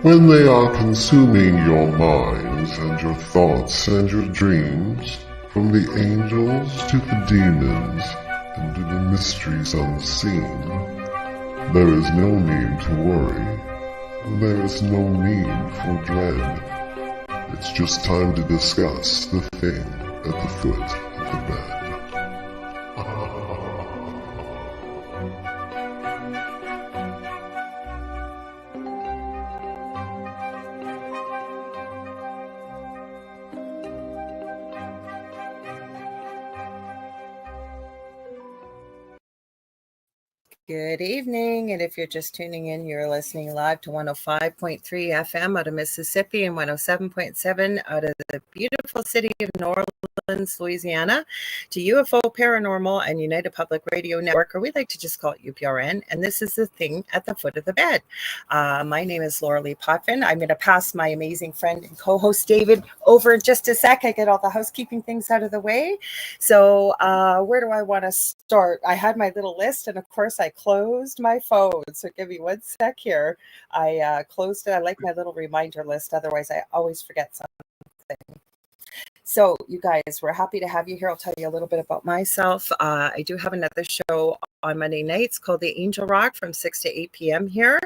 when they are consuming your minds and your thoughts and your dreams, from the angels to the demons and to the mysteries unseen, there is no need to worry. There is no need for dread. It's just time to discuss the thing at the foot of the bed. Good evening, and if you're just tuning in, you're listening live to 105.3 FM out of Mississippi and 107.7 out of the beautiful city of New Orleans, Louisiana, to UFO Paranormal and United Public Radio Network, or we like to just call it UPRN, and this is the thing at the foot of the bed. My name is Lorilei Potvin. I'm going to pass my amazing friend and co-host David over in just a sec. I get all the housekeeping things out of the way. So where do I want to start? I had my little list, and of course I closed my phone. So give me one sec here. I closed it. I like my little reminder list. Otherwise, I always forget something. So you guys, we're happy to have you here. I'll tell you a little bit about myself. I do have another show on Monday nights called The Angel Rock from 6 to 8 p.m. here.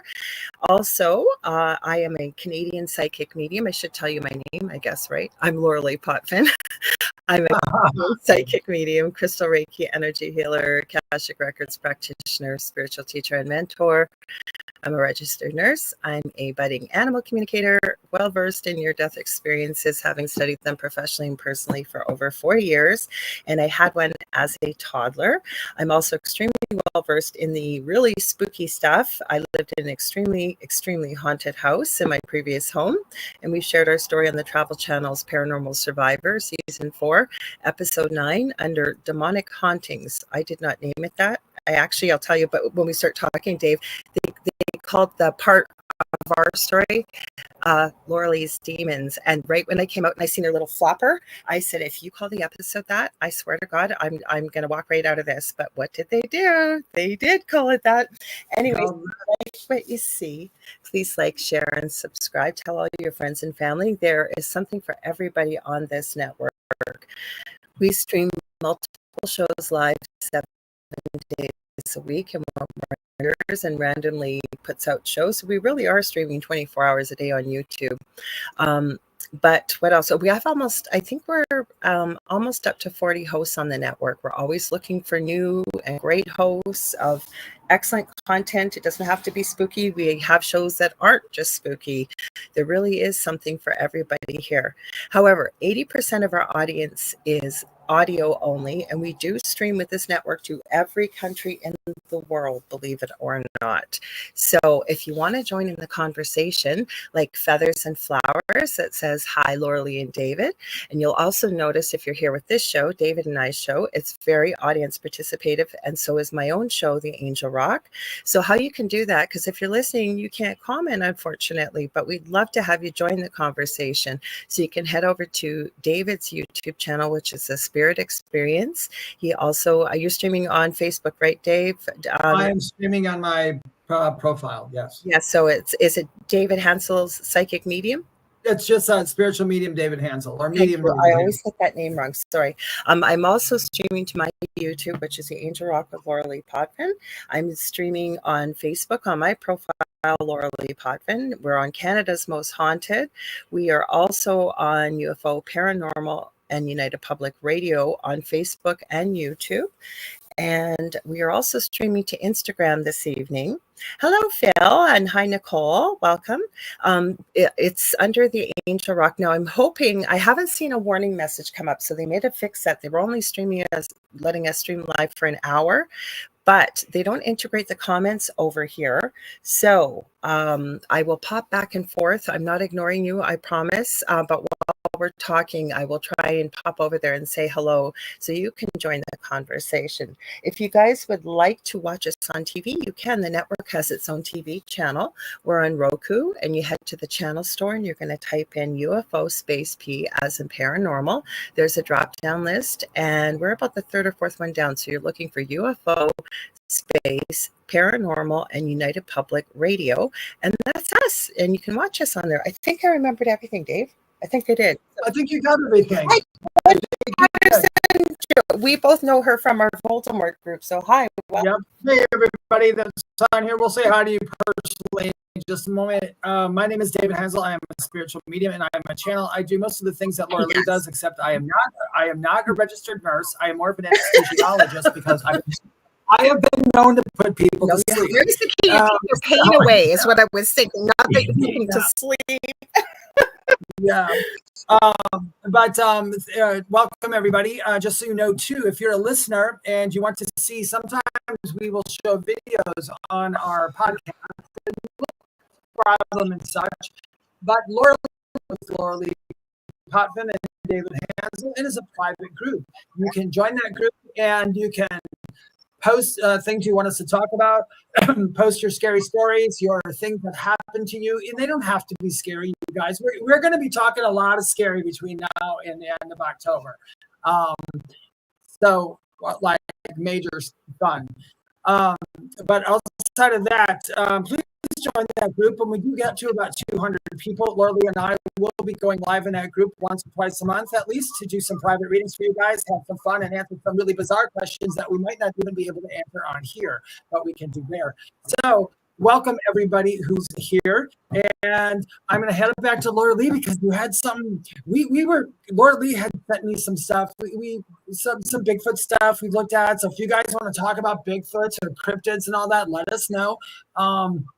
Also, I am a Canadian psychic medium. I should tell you my name, I guess, right? I'm Lorilei Potvin. I'm a psychic medium, crystal Reiki energy healer, Akashic Records practitioner, spiritual teacher, and mentor. I'm a registered nurse. I'm a budding animal communicator, well-versed in near-death experiences, having studied them professionally and personally for over 4 years. And I had one as a toddler. I'm also extremely well-versed in the really spooky stuff. I lived in an extremely, extremely haunted house in my previous home. And we've shared our story on the Travel Channel's Paranormal Survivor, Season 4, Episode 9, under Demonic Hauntings. I did not name it that. I'll tell you, but when we start talking, Dave, they called the part of our story Lorilei's Demons. And right when I came out and I seen her little flopper, I said, if you call the episode that, I swear to God, I'm going to walk right out of this. But what did they do? They did call it that. Anyways, like what you see, please like, share, and subscribe. Tell all your friends and family. There is something for everybody on this network. We stream multiple shows live 7 days a week and and randomly puts out shows. So we really are streaming 24 hours a day on YouTube. But what else? So we have I think we're almost up to 40 hosts on the network. We're always looking for new and great hosts of excellent content. It doesn't have to be spooky. We have shows that aren't just spooky. There really is something for everybody here. However, 80% of our audience is audio only, and we do stream with this network to every country in the world, believe it or not. So if you want to join in the conversation, like Feathers and Flowers that says hi Lorilei and David, and you'll also notice if you're here with this show, David and I's show, it's very audience participative, and so is my own show, The Angel Rock. So how you can do that, because if you're listening, you can't comment, unfortunately, but we'd love to have you join the conversation. So you can head over to David's YouTube channel, which is the Spirit Experience. He also, you're streaming on Facebook, right, Dave? I am streaming on my profile, yes. Yes, so is it David Hanzel's Psychic Medium? It's just Spiritual Medium David Hanzel, or Medium. I always get that name wrong. Sorry. I'm also streaming to my YouTube, which is The Angel Rock with Lorilei Potvin. I'm streaming on Facebook on my profile, Lorilei Potvin. We're on Canada's Most Haunted. We are also on UFO Paranormal and United Public Radio on Facebook and YouTube. And we are also streaming to Instagram this evening. Hello, Phil, and hi, Nicole. Welcome. It's under The Angel Rock. Now, I'm hoping, I haven't seen a warning message come up, so they made a fix that. They were only letting us stream live for an hour, but they don't integrate the comments over here. So I will pop back and forth. I'm not ignoring you, I promise. But we're talking, I will try and pop over there and say hello so you can join the conversation. If you guys would like to watch us on TV, you can. The network has its own TV channel. We're on Roku, and you head to the channel store and you're going to type in UFO space P as in paranormal. There's a drop down list, and we're about the third or fourth one down. So you're looking for UFO space paranormal and United Public Radio, and that's us. And you can watch us on there. I think I remembered everything, Dave. I think I did. I think you got everything. Hi, we both know her from our Voldemort group. So hi. Yep. Hey, everybody that's on here. We'll say hi to you personally in just a moment. My name is David Hanzel. I am a spiritual medium, and I am a channel. I do most of the things that Lorilei does, except I am not a registered nurse. I am more of an anesthesiologist because I have been known to put people to sleep. Here's the key: your pain away is what I was thinking. Not that you're putting to sleep. Yeah. Welcome everybody. Just so you know too, if you're a listener and you want to see, sometimes we will show videos on our podcast, problem and such. But Lorilei Potvin and David Hanzel, it is a private group. You can join that group and you can post things you want us to talk about, post your scary stories, your things that happened to you. And they don't have to be scary, you guys. We're going to be talking a lot of scary between now and the end of October. So, like, major fun. But outside of that, please join that group. When we do get to about 200 people, Lorilei and I will be going live in that group once or twice a month, at least, to do some private readings for you guys, have some fun, and answer some really bizarre questions that we might not even be able to answer on here, but we can do there. So welcome everybody who's here, and I'm going to head back to Lorilei because you had some. Lorilei had sent me some stuff. Some Bigfoot stuff we looked at. So if you guys want to talk about Bigfoots or cryptids and all that, let us know.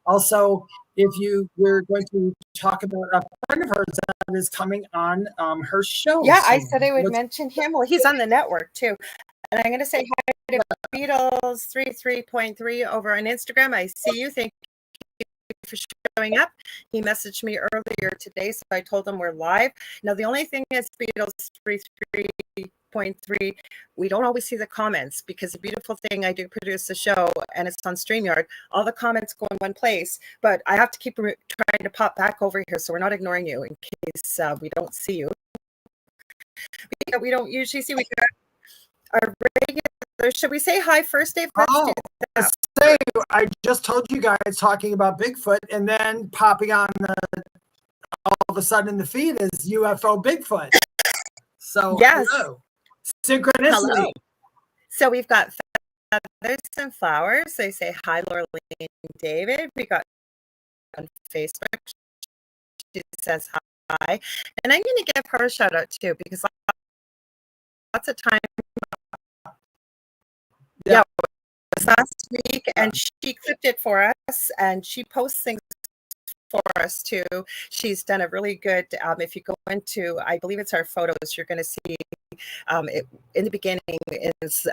Also, if we're going to talk about a friend of hers that is coming on her show. Yeah, so I said I would mention him. Well, he's on the network too. And I'm going to say hi to Beatles 33.3 over on Instagram. I see you. Thank you for showing up. He messaged me earlier today, so I told him we're live. Now, the only thing is Beatles 33.3, we don't always see the comments because the beautiful thing, I do produce a show and it's on StreamYard. All the comments go in one place, but I have to keep trying to pop back over here, so we're not ignoring you in case we don't see you. We don't usually see. We got our regular. Should we say hi first, Dave? I just told you guys talking about Bigfoot, and then popping on all of a sudden in the feed is UFO Bigfoot. So yes, hello. Synchronicity. Hello. So we've got feathers and flowers. They say hi, Lorilei and David. We got on Facebook. She says hi, and I'm going to give her a shout out too because lots of time. Yeah, it was last week, and she clipped it for us, and she posts things for us too. She's done a really good. If you go into, I believe it's our photos, you're going to see. It, in the beginning,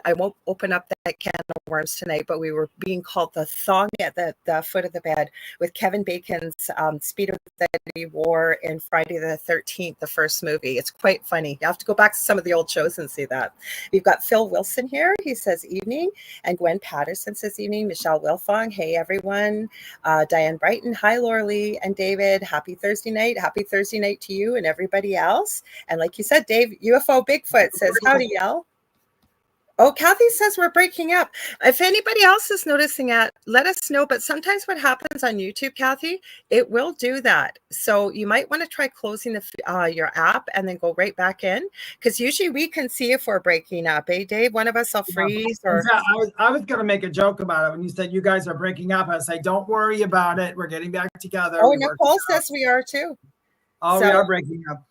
I won't open up that can of worms tonight, but we were being called the thong at the foot of the bed with Kevin Bacon's speedo that he wore in Friday the 13th, the first movie. It's quite funny. You have to go back to some of the old shows and see that. We've got Phil Wilson here. He says evening, and Gwen Patterson says evening. Michelle Wilfong, hey everyone. Diane Brighton, hi Lorilei and David. Happy Thursday night. Happy Thursday night to you and everybody else. And like you said, Dave, UFO Bigfoot says howdy, y'all. Oh, Kathy says we're breaking up. If anybody else is noticing that, let us know. But sometimes what happens on YouTube, Kathy, it will do that. So you might want to try closing your app and then go right back in, because usually we can see if we're breaking up. Eh, Dave? One of us will freeze. Or I was going to make a joke about it when you said you guys are breaking up. I say, don't worry about it. We're getting back together. Oh, Nicole says we are too. Oh, so, we are breaking up.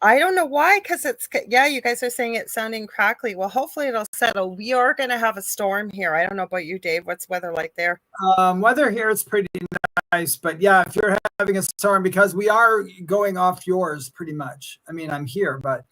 I don't know why, because you guys are saying it's sounding crackly. Well, hopefully it'll settle. We are going to have a storm here. I don't know about you, Dave. What's weather like there? Weather here is pretty nice, but yeah, if you're having a storm, because we are going off yours pretty much. I mean, I'm here, but.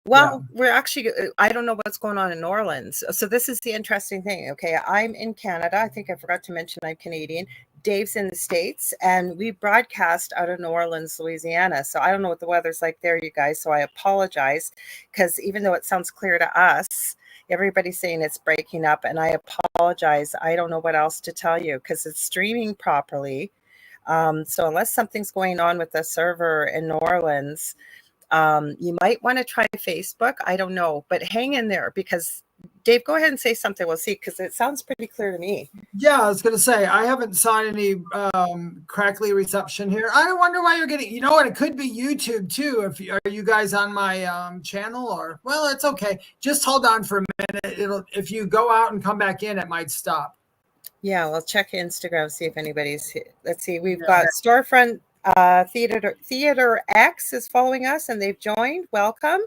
Well, we're actually, I don't know what's going on in New Orleans. So this is the interesting thing. Okay, I'm in Canada. I think I forgot to mention I'm Canadian. Dave's in the States, and we broadcast out of New Orleans, Louisiana. So I don't know what the weather's like there, you guys. So I apologize, because even though it sounds clear to us, everybody's saying it's breaking up, and I apologize. I don't know what else to tell you because it's streaming properly. So unless something's going on with the server in New Orleans, you might want to try Facebook. I don't know, but hang in there, because Dave, go ahead and say something. We'll see, because it sounds pretty clear to me. Yeah, I was going to say, I haven't saw any crackly reception here. I wonder why you're getting, you know what, it could be YouTube too. Are you guys on my channel, or, well, it's okay. Just hold on for a minute. If you go out and come back in, it might stop. Yeah, we'll check Instagram, see if anybody's here. Let's see. We've got Storefront Theater X is following us, and they've joined. Welcome.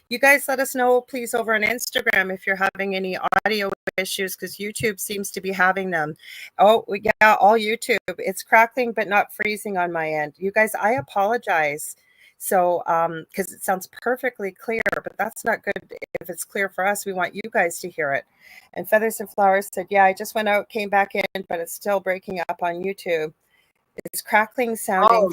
You guys let us know, please, over on Instagram if you're having any audio issues, because YouTube seems to be having them. Oh, yeah, all YouTube. It's crackling, but not freezing on my end. You guys, I apologize. So, because it sounds perfectly clear, but that's not good. If it's clear for us, we want you guys to hear it. And Feathers and Flowers said, yeah, I just went out, came back in, but it's still breaking up on YouTube. It's crackling sounding. Oh,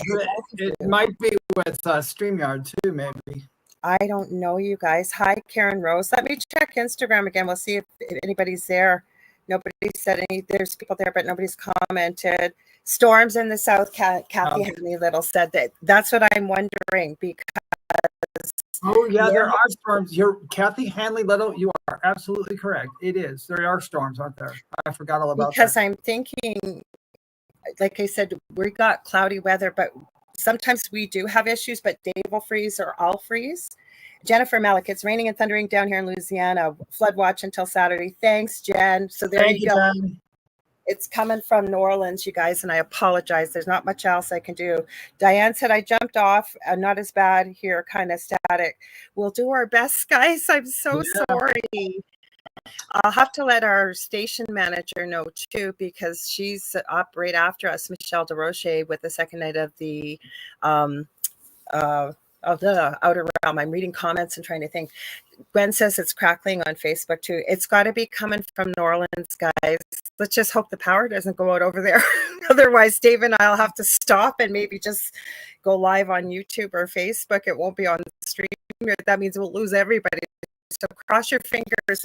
it might be with StreamYard too, maybe. I don't know, you guys. Hi, Karen Rose. Let me check Instagram again. We'll see if anybody's there. Nobody said any. There's people there, but nobody's commented. Storms in the south. Kathy Henley Little said that. That's what I'm wondering, because. Oh yeah, there are storms. You're Kathy Hanley Little. You are absolutely correct. It is. There are storms, aren't there? I forgot all about that. Because I'm thinking, like I said, we got cloudy weather, but sometimes we do have issues, but Dave will freeze or I'll freeze. Jennifer Malik, it's raining and thundering down here in Louisiana. Flood watch until Saturday. Thanks, Jen. So there you go. Jen. It's coming from New Orleans, you guys, and I apologize. There's not much else I can do. Diane said I jumped off. Not as bad here, kind of static. We'll do our best, guys. I'm so sorry. I'll have to let our station manager know too, because she's up right after us, Michelle DeRoche, with the second night of the Outer Realm. I'm reading comments and trying to think. Gwen says it's crackling on Facebook too. It's got to be coming from New Orleans, guys. Let's just hope the power doesn't go out over there. Otherwise, Dave and I'll have to stop and maybe just go live on YouTube or Facebook. It won't be on stream. That means we'll lose everybody. So cross your fingers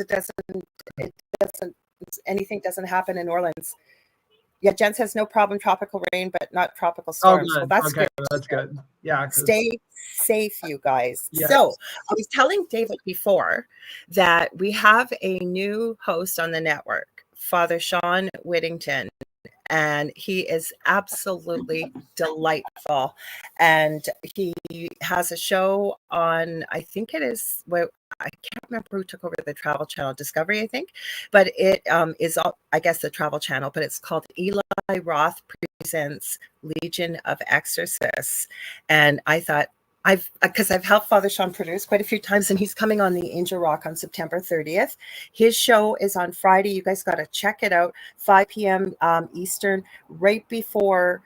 anything doesn't happen in New Orleans. Yeah, Jen says no problem, tropical rain, but not tropical storms. Oh, good. Well, that's okay, good. That's good. Yeah. Stay safe, you guys. Yes. So I was telling David before that we have a new host on the network, Father Sean Whittington. And he is absolutely delightful. And he has a show on, I think it is, well, I can't remember who took over the Travel Channel, Discovery, I think. But it is, I guess, the Travel Channel, but it's called Eli Roth Presents Legion of Exorcists. And I thought, because I've helped Father Sean produce quite a few times, and he's coming on the Angel Rock on September 30th. His show is on Friday. You guys got to check it out, 5 p.m. Eastern, right before.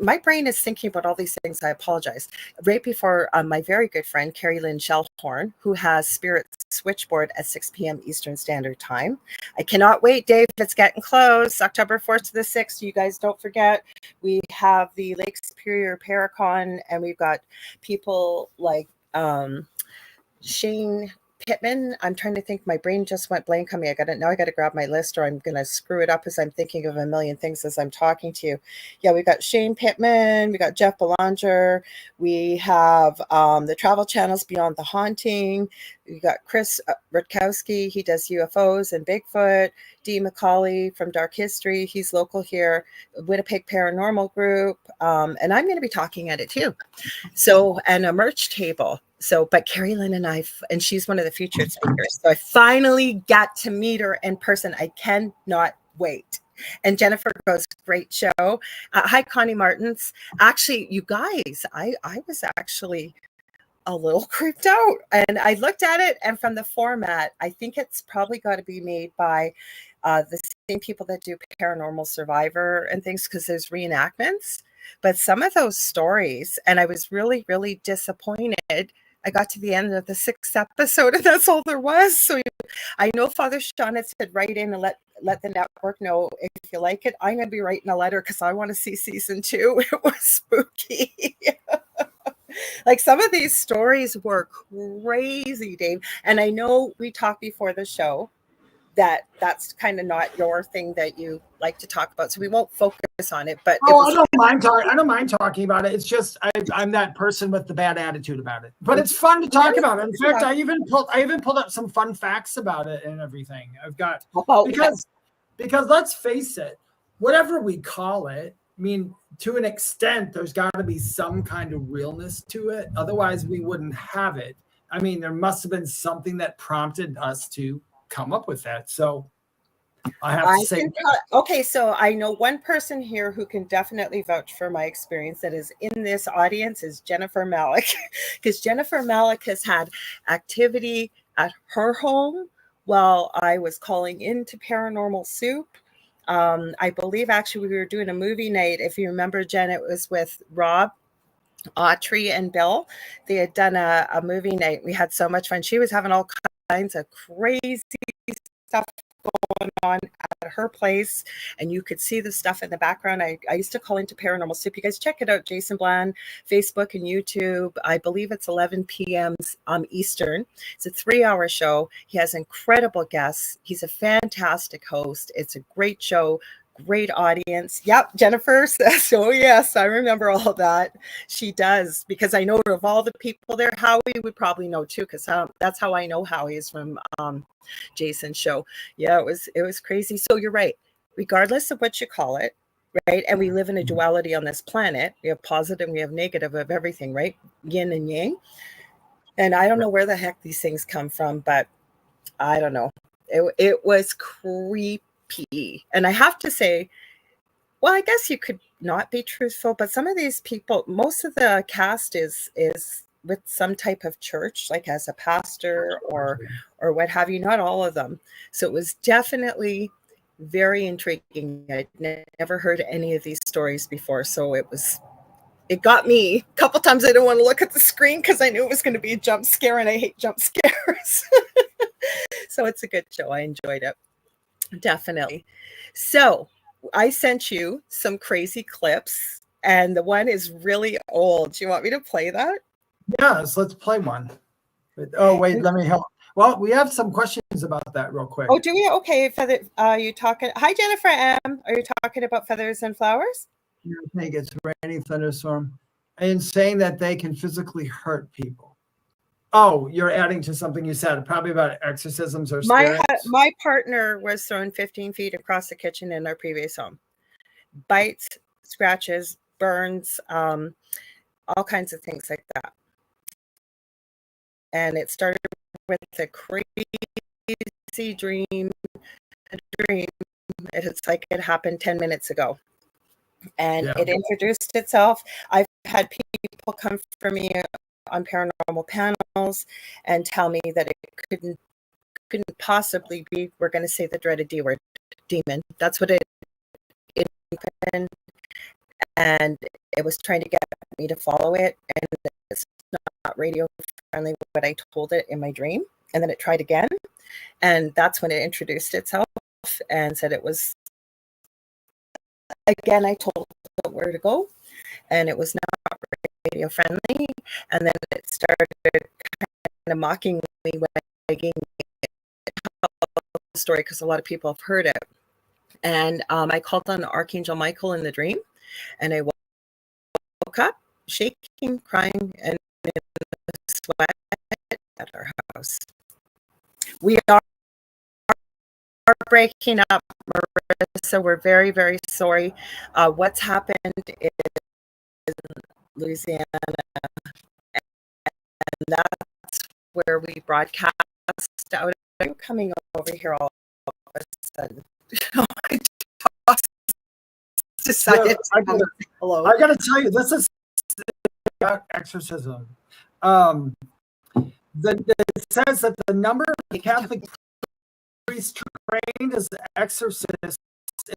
My brain is thinking about all these things. I apologize. Right before my very good friend, Carrie Lynn Shellhorn, who has Spirit Switchboard at 6 p.m. Eastern Standard Time. I cannot wait, Dave. It's getting close. October 4th to the 6th. You guys don't forget. We have the Lake Superior Paracon, and we've got people like Shane Pittman. I'm trying to think. My brain just went blank on me. I got to grab my list, or I'm going to screw it up as I'm thinking of a million things as I'm talking to you. Yeah, we got Shane Pittman. We got Jeff Belanger. We have the Travel Channel's Beyond the Haunting. We got Chris Rutkowski. He does UFOs and Bigfoot. Dee McCauley from Dark History. He's local here. Winnipeg Paranormal Group. And I'm going to be talking at it too. So, and a merch table. So, but Carrie Lynn and she's one of the featured speakers. So I finally got to meet her in person. I cannot wait. And Jennifer goes, great show. Hi, Connie Martins. Actually, you guys, I was actually a little creeped out. And I looked at it, and from the format, I think it's probably got to be made by the same people that do Paranormal Survivor and things, because there's reenactments. But some of those stories, and I was really, really disappointed I got to the end of the 6th episode, and that's all there was. So I know Father Sean had said write in and let the network know if you like it. I'm going to be writing a letter because I want to see season 2. It was spooky. Like some of these stories were crazy, Dave. And I know we talked before the show that's kind of not your thing that you like to talk about, so we won't focus on it. But I don't mind talking about it. It's just I'm that person with the bad attitude about it. But it's fun to talk about. In fact, I even pulled up some fun facts about it and everything. I've got because let's face it, whatever we call it, I mean, to an extent, there's got to be some kind of realness to it. Otherwise, we wouldn't have it. I mean, there must have been something that prompted us to come up with that. So I have to say, okay, so I know one person here who can definitely vouch for my experience that is in this audience is Jennifer Malik, because Jennifer Malik has had activity at her home while I was calling into Paranormal Soup. I believe actually we were doing a movie night. If you remember, Jen, it was with Rob, Autry, and Bill. They had done a movie night. We had so much fun. She was having all kinds of crazy stuff going on at her place, and you could see the stuff in the background. I used to call into Paranormal Soup. You guys check it out, Jason Bland, Facebook and YouTube. I believe it's 11 p.m. Eastern. It's a 3-hour show. He has incredible guests. He's a fantastic host. It's a great show. Great audience. Yep, Jennifer says, oh yes, I remember all of that. She does, because I know of all the people there. Howie would probably know too, because that's how I know Howie is from Jason's show. Yeah, it was crazy. So you're right. Regardless of what you call it, right? And we live in a duality on this planet. We have positive and we have negative of everything, right? Yin and yang. And I don't know where the heck these things come from, but I don't know. It was creepy. And I have to say, well, I guess you could not be truthful, but some of these people, most of the cast is with some type of church, like as a pastor or what have you, not all of them. So it was definitely very intriguing. I'd never heard any of these stories before. So it got me a couple times. I didn't want to look at the screen because I knew it was going to be a jump scare, and I hate jump scares. So it's a good show. I enjoyed it. Definitely. So I sent you some crazy clips, and the one is really old. Do you want me to play that? Yes, let's play one. Oh, wait, let me help. Well, we have some questions about that real quick. Oh, do we? Okay, you talking? Hi, Jennifer M. Are you talking about feathers and flowers? I think it's raining thunderstorm, and saying that they can physically hurt people. Oh, you're adding to something you said, probably about exorcisms or spirits. My partner was thrown 15 feet across the kitchen in our previous home. Bites, scratches, burns, all kinds of things like that. And it started with a crazy dream. It's like it happened 10 minutes ago. And it introduced itself. I've had people come for me on paranormal panels and tell me that it couldn't possibly be, we're going to say the dreaded D word, demon. That's what it and it was trying to get me to follow it, and it's not radio friendly, but I told it in my dream, and then it tried again, and that's when it introduced itself and said it was, again, I told it where to go, and it was not radio friendly, and then it started kind of mocking me when I gave the story, because a lot of people have heard it. And I called on Archangel Michael in the dream, and I woke up shaking, crying, and in sweat at our house. We are breaking up, Marissa. We're very, very sorry. What's happened is Louisiana, and that's where we broadcast out. I'm coming over here all of a sudden. I decided. I got to tell you, this is about exorcism. It says that the number of Catholic priests trained as exorcists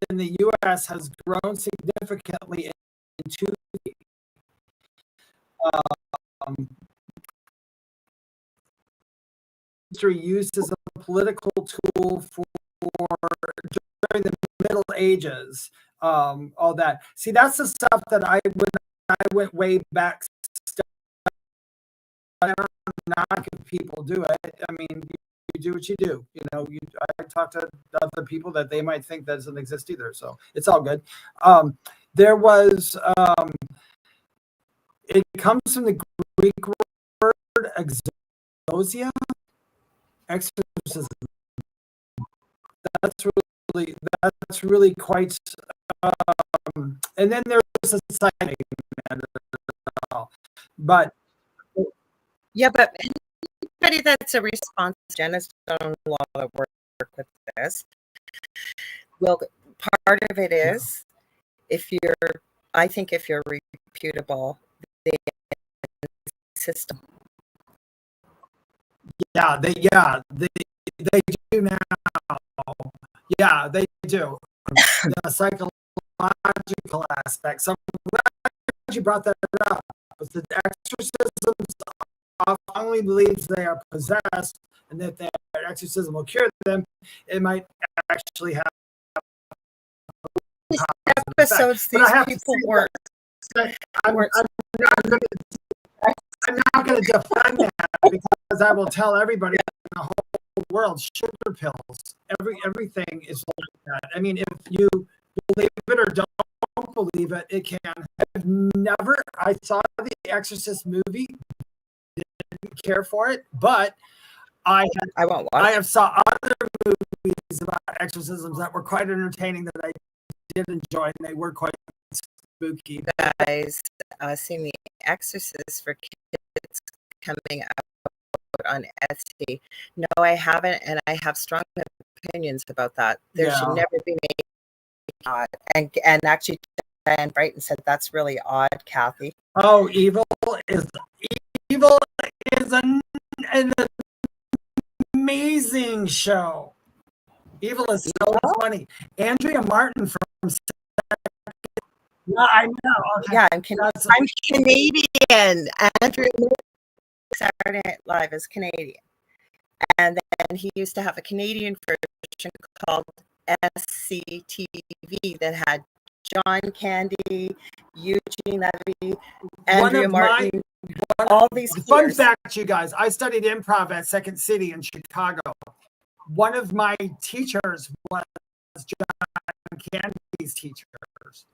in the U.S. has grown significantly in 2 years. history used as a political tool for during the Middle Ages. All that. See, that's the stuff that when I went way back. I don't knock if people do it. I mean, you do what you do. You know, I talk to other people that they might think that doesn't exist either. So it's all good. There was, it comes from the Greek word exousia, exorcism. That's really quite. And then there's a side, but. Yeah, but anybody that's a response, Jenna's done a lot of work with this. Well, part of it is I think if you're reputable, the system. Yeah, they do now. Yeah, they do. The psychological aspect. So I'm glad you brought that up. The exorcisms strongly believes they are possessed and that their exorcism will cure them. It might actually have episodes these people work. I'm not going to defend that because I will tell everybody in the whole world sugar pills. Everything is like that. I mean, if you believe it or don't believe it, it can. I saw the Exorcist movie. Didn't care for it, but I have saw other movies about exorcisms that were quite entertaining that I did enjoy, and they were quite spooky. Guys, seeing the Exorcist for kids coming out on Etsy. No, I haven't, and I have strong opinions about that. There should never be made. And actually, Diane Brighton said that's really odd, Kathy. Oh, Evil is an amazing show. Evil is so funny. Andrea Martin from. Yeah, I know. Okay. Yeah, I'm Canadian. Andrea Saturday Night Live is Canadian, and then he used to have a Canadian version called SCTV that had John Candy, Eugene Levy, Andrea Martin. All these fun fact, you guys. I studied improv at Second City in Chicago. One of my teachers was John Candy's teachers.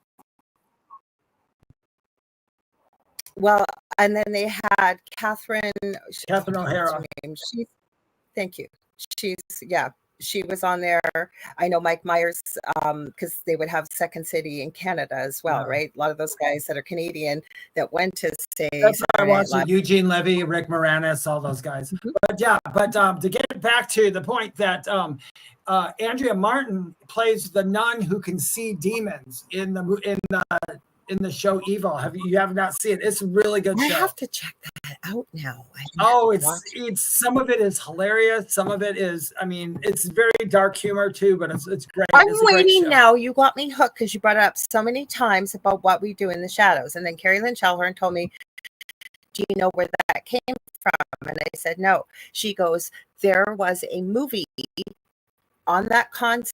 Well, and then they had Catherine O'Hara. Thank you. She was on there. I know Mike Myers, because they would have Second City in Canada as well, right? A lot of those guys that are Canadian that went to say. That's why I watched Eugene Levy, Rick Moranis, all those guys. Mm-hmm. But to get back to the point that Andrea Martin plays the nun who can see demons in the show Evil. You have not seen it? It's a really good show. I have to check that out now. It's some of it is hilarious. Some of it is, I mean, it's very dark humor too, but it's great. I'm waiting now. You got me hooked because you brought it up so many times about what we do in the shadows. And then Carrie Lynn Shellhorn told me, do you know where that came from? And I said, no. She goes, there was a movie on that concept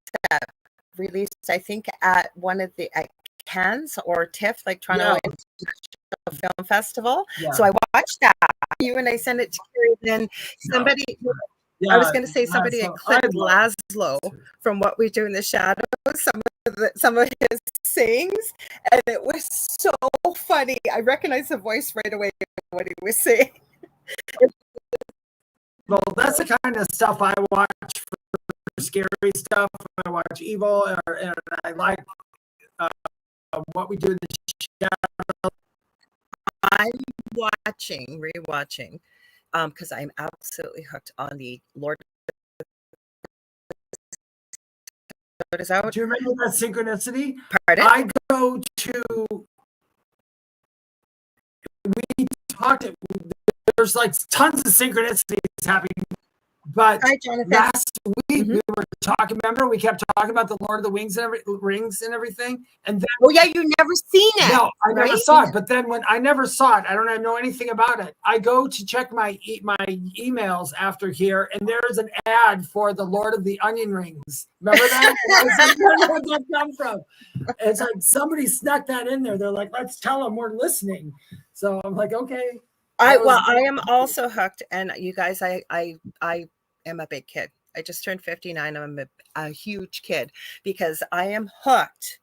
released, I think, at one of the Cannes or TIFF, like Toronto Film Festival. Yeah. So I watched that. You and I sent it to Carrie. Then somebody, I was going to say somebody had clipped Laszlo from What We Do in the Shadows, some of his sayings, and it was so funny. I recognized the voice right away what he was saying. Well, that's the kind of stuff I watch for scary stuff. I watch Evil, and I like What We Do in the Shadows. I'm rewatching, because I'm absolutely hooked on the Lord. What is out? Do you remember that synchronicity? Pardon? I go to. We talked. There's like tons of synchronicities happening, but last week we were Remember, we kept talking about the Lord of the Rings and everything. And then, oh yeah, you never seen it. no, I right? never saw it. But then when I never saw it, I don't know anything about it. I go to check my emails after here, and there's an ad for the Lord of the Onion Rings. Remember that? And I was like, where did that come from? It's like somebody snuck that in there. They're like, let's tell them we're listening. So I'm like, okay. I am also hooked, and you guys, I am a big kid. I just turned 59. I'm a huge kid because I am hooked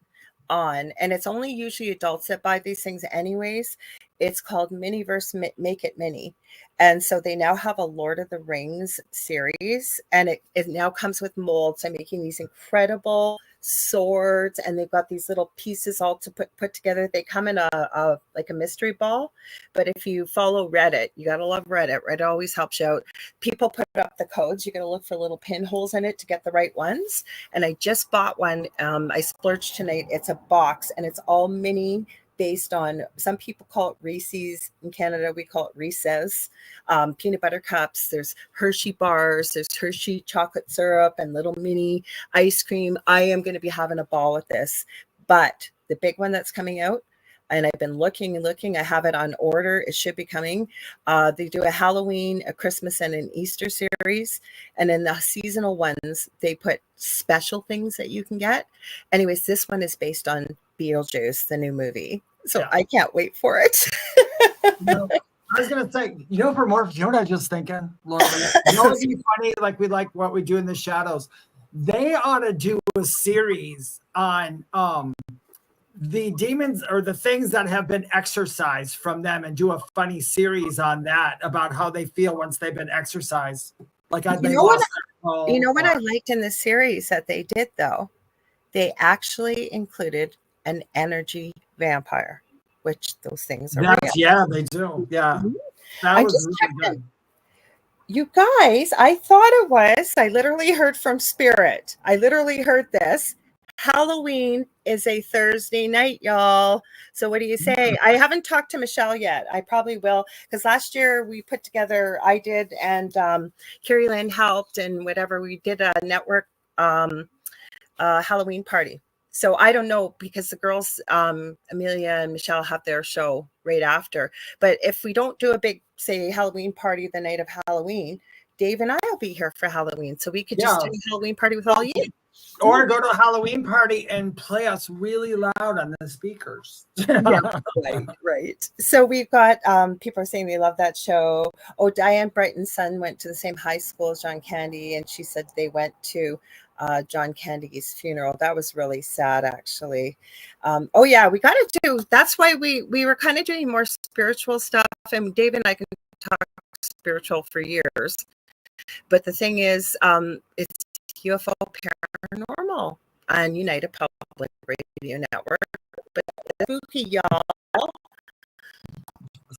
on, and it's only usually adults that buy these things anyways. It's called Miniverse Make It Mini. And so they now have a Lord of the Rings series, and it now comes with molds. I'm making these incredible swords, and they've got these little pieces all to put together. They come in a like a mystery ball. But if you follow Reddit, you got to love Reddit. Reddit always helps you out. People put up the codes. You got to look for little pinholes in it to get the right ones. And I just bought one. I splurged tonight. It's a box, and it's all mini, based on, some people call it Reese's. In Canada, we call it Reese's. Peanut butter cups. There's Hershey bars. There's Hershey chocolate syrup and little mini ice cream. I am going to be having a ball with this. But the big one that's coming out, and I've been looking and looking. I have it on order. It should be coming. They do a Halloween, a Christmas, and an Easter series. And in the seasonal ones, they put special things that you can get. Anyways, this one is based on Beetlejuice, the new movie. So yeah. I can't wait for it. No, I was going to say, for more, you know what I was just thinking, Laura? It'd be funny, like we like what we do in the shadows. They ought to do a series on the demons or the things that have been exorcised from them, and do a funny series on that about how they feel once they've been exorcised. Like I liked in the series that they did, though? They actually included an energy vampire, which those things are real. Yeah, they do. Yeah. Mm-hmm. That was really good. You guys, I thought it was. I literally heard from Spirit. I literally heard this. Halloween is a Thursday night, y'all. So what do you say? I haven't talked to Michelle yet. I probably will, because last year we put together, I did, and Carrie Lynn helped, and whatever, we did a network Halloween party. So I don't know, because the girls, Amelia and Michelle, have their show right after. But if we don't do a big, say, Halloween party the night of Halloween, Dave and I will be here for Halloween. So we could just do a Halloween party with all you. Or go to a Halloween party and play us really loud on the speakers. Right. So we've got, people are saying they love that show. Oh, Diane Brighton's son went to the same high school as John Candy, and she said they went to John Candy's funeral. That was really sad, actually. Oh yeah, we got to do, that's why we were kind of doing more spiritual stuff, and Dave and I can talk spiritual for years. But the thing is, it's UFO Paranormal on United Public Radio Network. But spooky, y'all.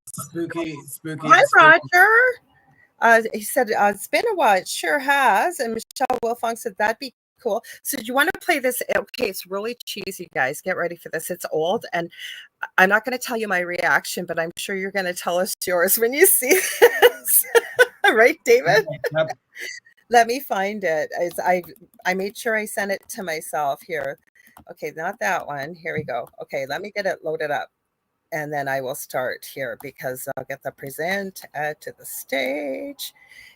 Spooky. Hi, Roger. He said, it's been a while. It sure has. And Michelle Wilfong said, that'd be cool. So do you want to play this? Okay, it's really cheesy, guys. Get ready for this. It's old, and I'm not going to tell you my reaction, but I'm sure you're going to tell us yours when you see this. Right, David? Yep. Let me find it. I made sure I sent it to myself here. Okay, not that one. Here we go. Okay, let me get it loaded up, and then I will start here, because I'll get the present, add to the stage.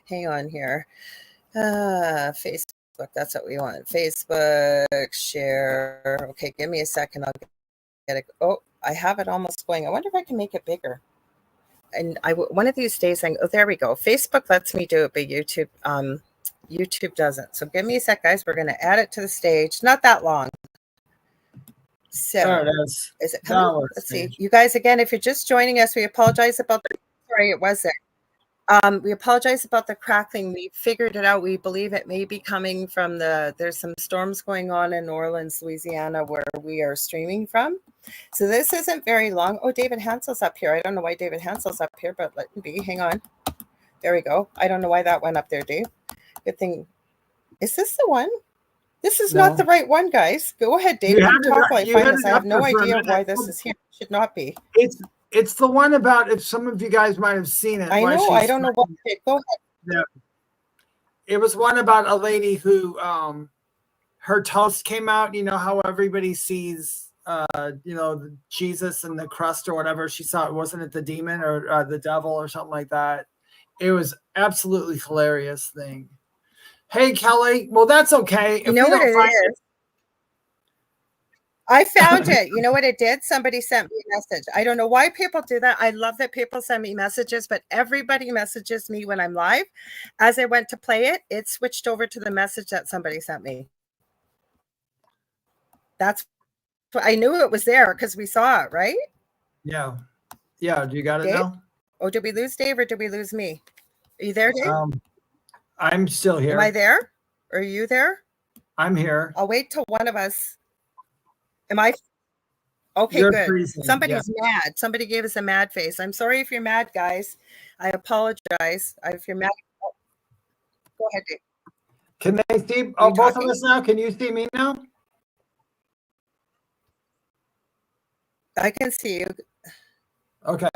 Hang on here. Facebook, that's what we want. Facebook, share. Okay, give me a second. I'll get it. Oh, I have it almost going. I wonder if I can make it bigger. And one of these days, there we go. Facebook lets me do it, but YouTube doesn't. So give me a sec, guys. We're going to add it to the stage. Not that long. So there it is. Is it coming? Let's see. You guys, again, if you're just joining us, we apologize about the, sorry, it wasn't. We apologize about the crackling. We figured it out. We believe it may be coming from there's some storms going on in New Orleans, Louisiana, where we are streaming from. So this isn't very long. Oh, David Hansel's up here. I don't know why David Hansel's up here, but let him be. Hang on. There we go. I don't know why that went up there, Dave. Good thing. Is this the one? This is not the right one, guys. Go ahead, David. I have no idea why this is here. It should not be. It's the one about, if some of you guys might have seen it. I know. Don't know what. Go ahead. Yeah. It was one about a lady who her toast came out. You know how everybody sees, Jesus and the crust or whatever. She saw it wasn't it the demon or the devil or something like that. It was absolutely hilarious thing. Hey, Kelly. Well, that's okay. You know what it is? I found it. You know what it did? Somebody sent me a message. I don't know why people do that. I love that people send me messages, but everybody messages me when I'm live. As I went to play it, it switched over to the message that somebody sent me. That's what I knew it was there because we saw it, right? Yeah. Yeah. Do you got Dave? it now? Oh, did we lose Dave or did we lose me? Are you there, Dave? I'm still here. Am I there? Are you there? I'm here. I'll wait till one of us. Am I? Okay, You're good. freezing, Somebody's mad. Somebody gave us a mad face. I'm sorry if you're mad, guys. I apologize. If you're mad, go ahead, Dave. Can they see both of us now? Can you see me now? I can see you. Okay.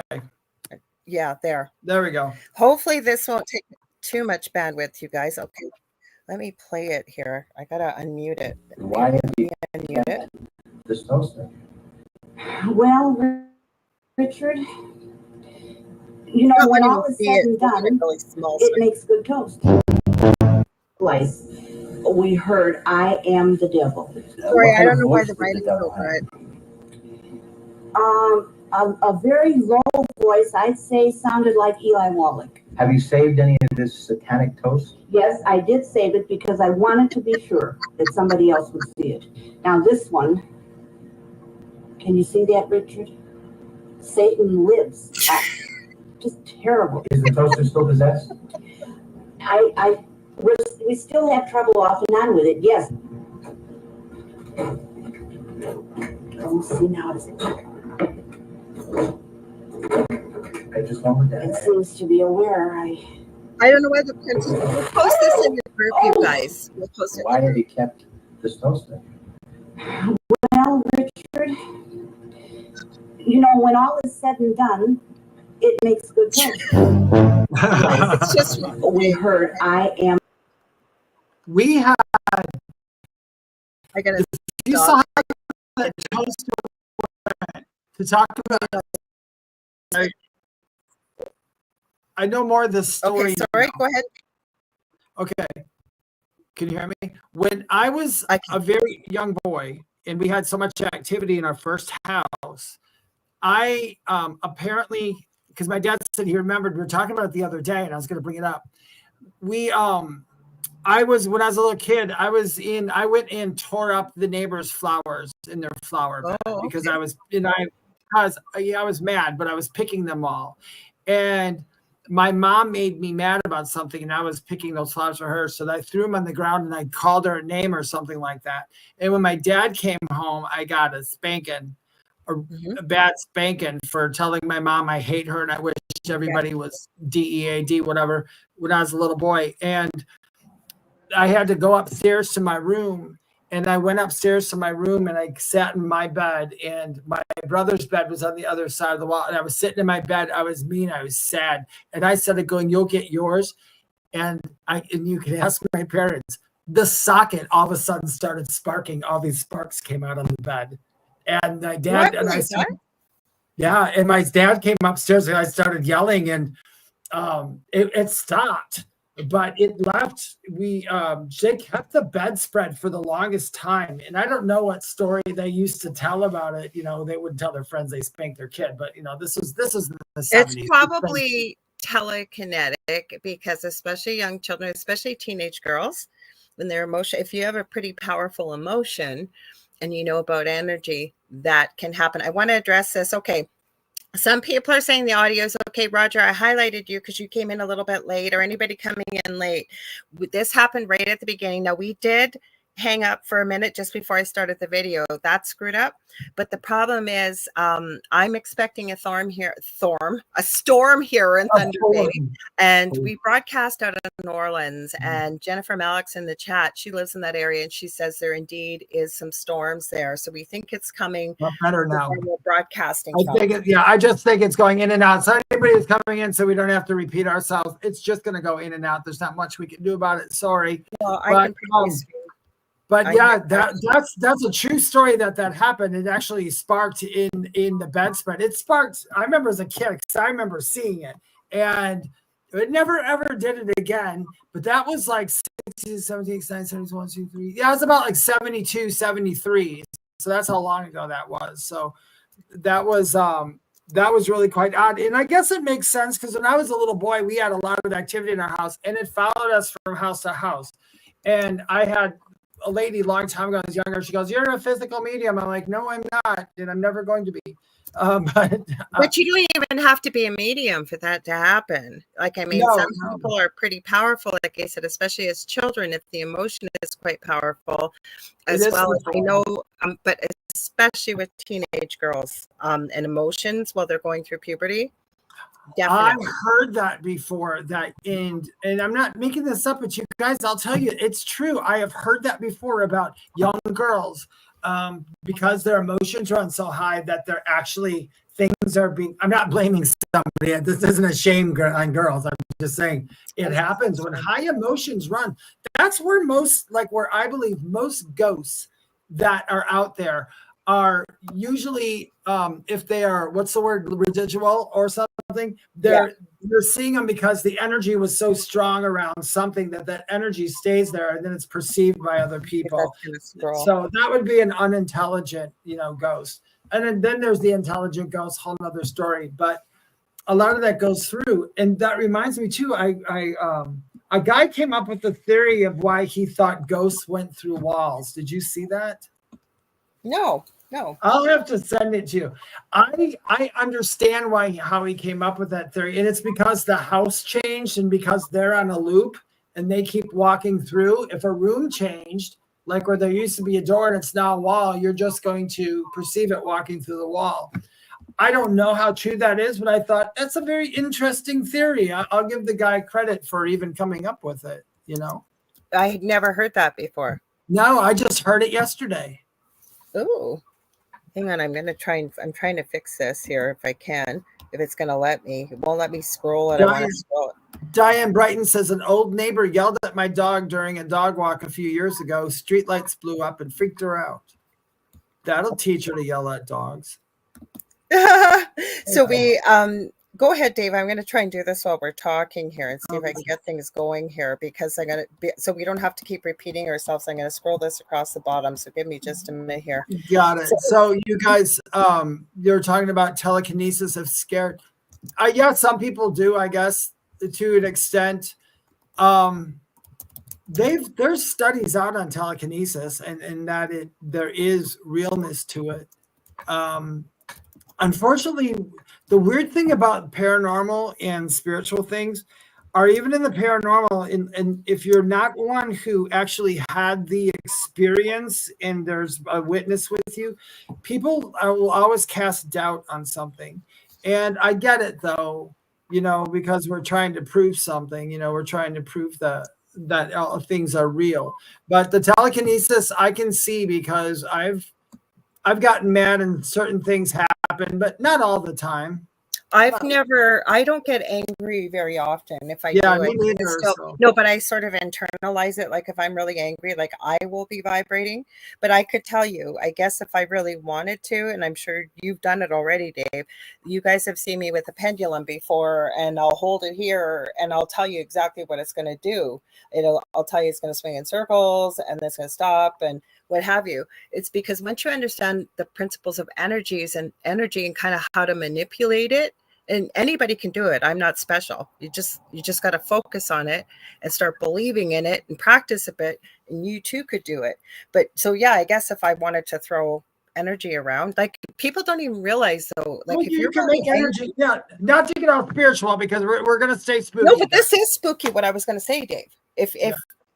Yeah, there. There we go. Hopefully this won't take too much bandwidth, you guys. Okay. Let me play it here. I gotta unmute it. Why have you unmute it? This toaster? Well, Richard, you know, when all is said and done, really small, it makes good toast. Twice, we heard, "I am the devil." Sorry, I don't know why the writing's so good. A very low voice, I'd say, sounded like Eli Wallach. Have you saved any of this satanic toast? Yes, I did save it because I wanted to be sure that somebody else would see it. Now this one, can you see that, Richard? Satan lives. Just terrible. Is the toaster still possessed? We still have trouble off and on with it, yes. Let's see now. I just went with that. It seems to be aware. I don't know why the princess. We'll post this in the group, you guys. We'll post it. Why have you kept this toaster? Well, Richard, you know, when all is said and done, it makes good toast. It's just we heard, "I am." We had. I gotta. You saw that toaster to talk about. I know more of the story. Okay, sorry. Go ahead. Okay. Can you hear me? When I was a very young boy and we had so much activity in our first house, I apparently, because my dad said he remembered, we were talking about it the other day and I was going to bring it up. When I was a little kid, I went and tore up the neighbors' flowers in their flower bed because I was mad, but I was picking them all. And my mom made me mad about something and I was picking those flowers for her. So I threw them on the ground and I called her a name or something like that. And when my dad came home, I got a spanking, a bad spanking for telling my mom I hate her and I wish everybody was DEAD, whatever, when I was a little boy. And I had to go upstairs to my room. And I went upstairs to my room and I sat in my bed and my brother's bed was on the other side of the wall. And I was sitting in my bed. I was mean. I was sad. And I started going, "You'll get yours." And you can ask my parents. The socket all of a sudden started sparking. All these sparks came out on the bed. And my dad and I started, and my dad came upstairs and I started yelling and it stopped. But it left. They kept the bedspread for the longest time, and I don't know what story they used to tell about it. You know, they wouldn't tell their friends they spanked their kid, but you know, this is the 70s. It's probably telekinetic because especially young children, especially teenage girls, when they're emotional, if you have a pretty powerful emotion and you know about energy, that can happen. I want to address this. Okay. Some people are saying the audio is okay. Roger, I highlighted you because you came in a little bit late, or anybody coming in late. This happened right at the beginning. Now, we did hang up for a minute just before I started the video. That screwed up. But the problem is I'm expecting a storm here in Thunder Bay. And we broadcast out of New Orleans, and Jennifer Malick's in the chat. She lives in that area and she says there indeed is some storms there. So we think it's coming. Not better now. We're broadcasting. I just think it's going in and out. So anybody who's coming in, so we don't have to repeat ourselves, it's just going to go in and out. There's not much we can do about it. Sorry. Well, I can But I yeah, never- that's a true story that happened. It actually sparked in the bedspread. It sparked. I remember as a kid because I remember seeing it, and it never ever did it again. But that was like 16, 17, 19, 70, 1, 2, 3. Yeah, it was about like 72, 73. So that's how long ago that was. So that was really quite odd. And I guess it makes sense because when I was a little boy, we had a lot of activity in our house, and it followed us from house to house. And I had a lady a long time ago, I was younger. She goes, "You're a physical medium." I'm like, "No, I'm not, and I'm never going to be." But you don't even have to be a medium for that to happen. Like, I mean, some No. people are pretty powerful, like I said, especially as children, if the emotion is quite powerful as well. I know, but especially with teenage girls and emotions while they're going through puberty. Definitely. I've heard that before. And I'm not making this up, but you guys, I'll tell you, it's true. I have heard that before about young girls because their emotions run so high that they're actually things are being. I'm not blaming somebody. This isn't a shame on girls. I'm just saying it happens when high emotions run. That's where where I believe most ghosts that are out there are usually if they are, what's the word, residual or something, you're seeing them because the energy was so strong around something that energy stays there, and then it's perceived by other people. So that would be an unintelligent ghost. And then there's the intelligent ghost, whole other story. But a lot of that goes through. And that reminds me too, a guy came up with the theory of why he thought ghosts went through walls. Did you see that? No. I'll have to send it to you. I understand how he came up with that theory, and it's because the house changed, and because they're on a loop and they keep walking through. If a room changed, like where there used to be a door and it's now a wall, you're just going to perceive it walking through the wall. I don't know how true that is, but I thought that's a very interesting theory. I'll give the guy credit for even coming up with it. I had never heard that before. No, I just heard it yesterday. Ooh. Hang on, I'm trying to fix this here if I can, if it's going to let me. It won't let me scroll it. I want to scroll it. Diane Brighton says, an old neighbor yelled at my dog during a dog walk a few years ago. Streetlights blew up and freaked her out. That'll teach her to yell at dogs. So we go ahead, Dave. I'm going to try and do this while we're talking here and see if I can get things going here, because I'm going to so we don't have to keep repeating ourselves. I'm going to scroll this across the bottom. So give me just a minute here. Got it. So you guys, you're talking about telekinesis of scared. Yeah, some people do, I guess, to an extent. There's studies out on telekinesis and that there is realness to it. Unfortunately, the weird thing about paranormal and spiritual things are, even in the paranormal, and if you're not one who actually had the experience and there's a witness with you, people will always cast doubt on something. And I get it, though, because we're trying to prove something. We're trying to prove that things are real. But the telekinesis I can see, because I've gotten mad and certain things happen, but not all the time. I don't get angry very often. If I do, me neither, no, but I sort of internalize it. Like if I'm really angry, like I will be vibrating. But I could tell you, I guess if I really wanted to, and I'm sure you've done it already, Dave, you guys have seen me with a pendulum before, and I'll hold it here and I'll tell you exactly what it's going to do. I'll tell you it's going to swing in circles and then it's going to stop and what have you. It's because once you understand the principles of energy and kind of how to manipulate it, and anybody can do it. I'm not special. You just got to focus on it and start believing in it and practice a bit, and you too could do it. But so, yeah, I guess if I wanted to throw energy around, like people don't even realize though, like if you can make energy, not to get all spiritual, because we're going to stay spooky. No, but this is spooky. What I was going to say, Dave, if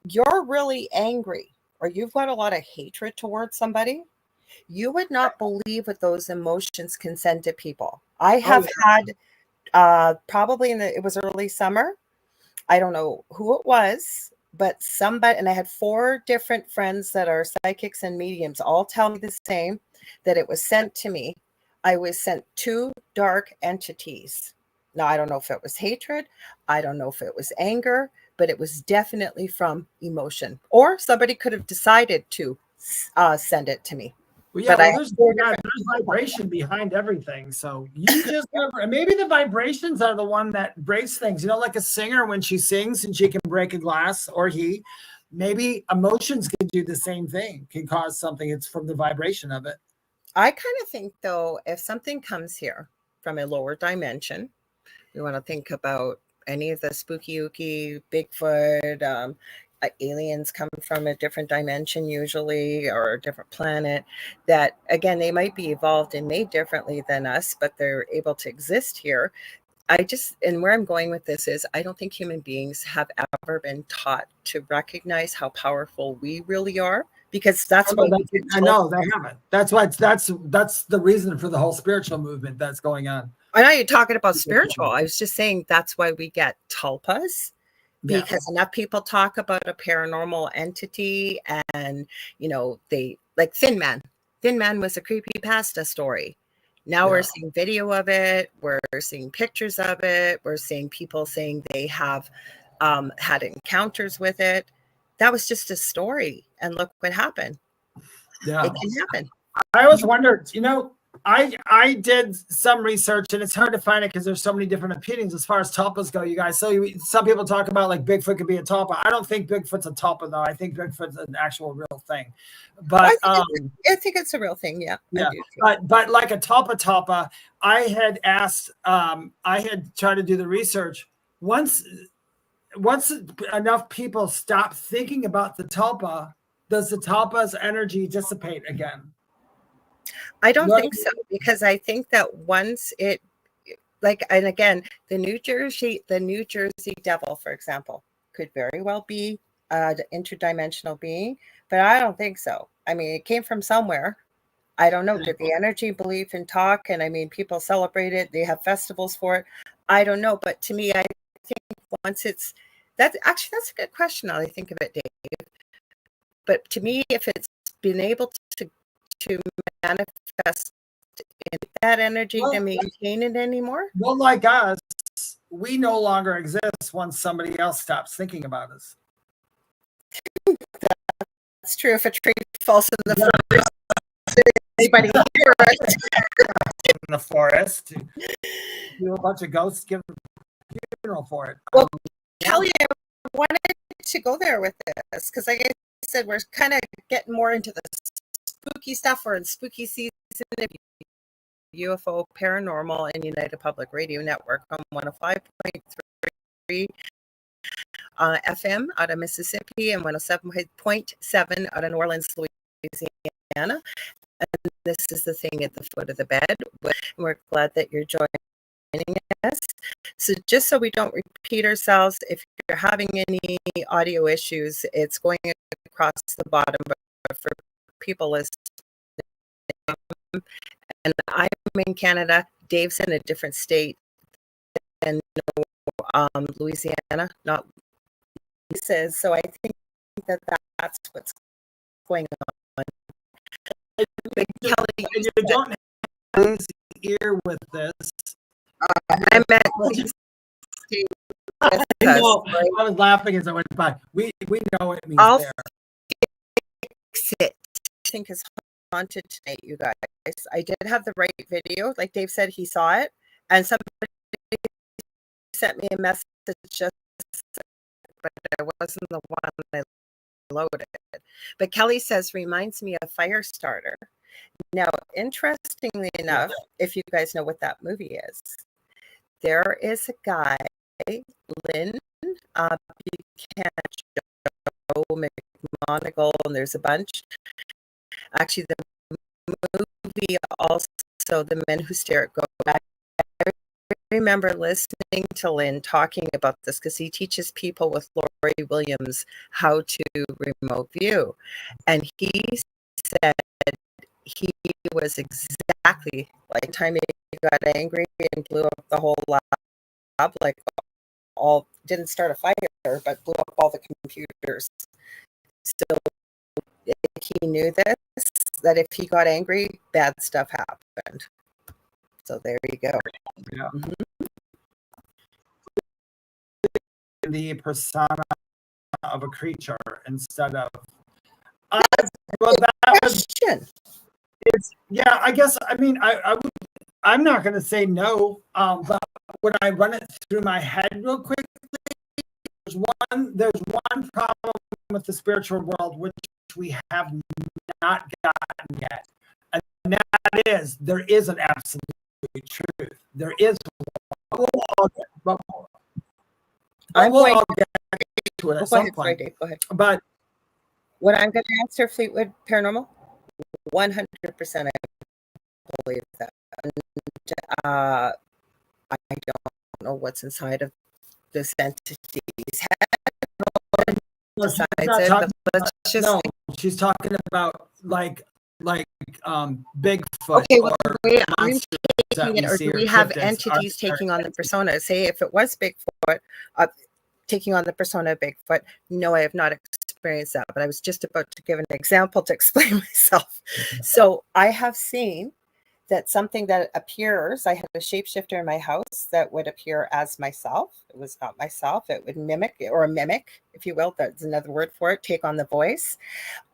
you're really angry or you've got a lot of hatred towards somebody, you would not believe what those emotions can send to people. I have had probably it was early summer. I don't know who it was, but somebody, and I had 4 different friends that are psychics and mediums, all tell me the same, that it was sent to me. I was sent 2 dark entities. Now, I don't know if it was hatred. I don't know if it was anger, but it was definitely from emotion, or somebody could have decided to send it to me. Well, yeah, But I well, there's vibration behind everything. So you just never, and maybe the vibrations are the one that breaks things. You know, like a singer, when she sings and she can break a glass, or maybe emotions can do the same thing, can cause something. It's from the vibration of it. I kind of think, though, if something comes here from a lower dimension, we want to think about any of the spooky ooky, Bigfoot, aliens come from a different dimension usually, or a different planet, that again, they might be evolved and made differently than us, but they're able to exist here. And where I'm going with this is, I don't think human beings have ever been taught to recognize how powerful we really are, because that's what I know they haven't. That's why that's the reason for the whole spiritual movement that's going on. I know you're talking about spiritual. I was just saying that's why we get tulpas, because enough people talk about a paranormal entity, and they like Thin Man. Thin Man was a creepypasta story. Now we're seeing video of it. We're seeing pictures of it. We're seeing people saying they have had encounters with it. That was just a story, and look what happened. Yeah, it can happen. I always wondered, I did some research, and it's hard to find it because there's so many different opinions as far as tulpas go, you guys. So some people talk about like Bigfoot could be a tulpa. I don't think Bigfoot's a tulpa, though. I think Bigfoot's an actual real thing. But I think it's a real thing. Yeah. Yeah. But like a tulpa, I had asked, I had tried to do the research. Once enough people stop thinking about the tulpa, does the tulpa's energy dissipate again? I don't think so, because I think that once it, and again, the New Jersey devil, for example, could very well be an interdimensional being, but I don't think so. I mean, it came from somewhere. I don't know. Did the energy believe in talk? And I mean, people celebrate it. They have festivals for it. I don't know. But to me, I think once that's a good question now I think of it, Dave. But to me, if it's been able to manifest in that energy to maintain it anymore. Well, like us, we no longer exist once somebody else stops thinking about us. That's true. If a tree falls in the forest, anybody hear it? In the forest, do a bunch of ghosts, give a funeral for it. Well, Kelly, I wanted to go there with this because, like I said, we're kind of getting more into the spooky stuff. We're in spooky season of UFO, paranormal, and United Public Radio Network on 105.3 FM out of Mississippi and 107.7 out of New Orleans, Louisiana. And this is the thing at the foot of the bed. We're glad that you're joining us. So just so we don't repeat ourselves, if you're having any audio issues, it's going across the bottom. But for people listening, and I'm in Canada, Dave's in a different state than Louisiana, not he says. So I think that that's what's going on. But Kelly, you don't have his ear with this. I meant please stay with us, I was laughing as I went by. We know it means I'll there. fix it. I think is haunted tonight, you guys. I did have the right video. Like Dave said, he saw it, and somebody sent me a message just, but it wasn't the one I loaded. But Kelly says, reminds me of Firestarter. Now, interestingly enough, if you guys know what that movie is, there is a guy, Lynn Buchanan, Joe McMonagle, and there's a bunch. Actually, the movie also, The Men Who Stare at Ghosts. I remember listening to Lynn talking about this because he teaches people with Lori Williams how to remote view. And he said he was exactly like the time he got angry and blew up the whole lab, like didn't start a fire, but blew up all the computers. So he knew this, that if he got angry, bad stuff happened. So there you go. Yeah. Mm-hmm. the persona of a creature instead of. Well, that was. Question. Yeah, I guess. I mean, I'm not going to say no, but when I run it through my head real quickly, there's one problem with the spiritual world which we have not gotten yet, and that is there is an absolute truth. There is. We'll all get to it at some point. Dave, go ahead. But what I'm going to answer, Fleetwood Paranormal, 100% I believe that. I don't know what's inside of this entity's head. Besides it, but let's just no, she's talking about like Bigfoot. okay, well, or the way I'm monsters that taking it, or see do or we have cryptids entities are- taking on the persona? Say if it was Bigfoot, taking on the persona of Bigfoot, no, I have not experienced that, but I was just about to give an example to explain myself. So I have seen that something that appears, I had a shapeshifter in my house that would appear as myself. It was not myself. It would mimic, or a mimic, if you will. That's another word for it. Take on the voice.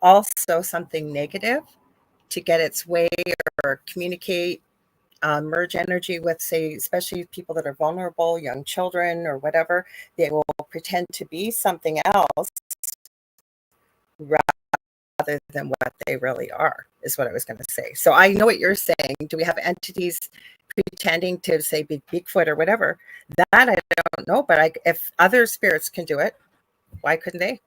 Also something negative to get its way or communicate, merge energy with, say, especially people that are vulnerable, young children or whatever. They will pretend to be something else rather than what they really are, is what I was going to say. So I know what you're saying. Do we have entities pretending to, say, be Bigfoot or whatever? That I don't know, but if other spirits can do it, why couldn't they?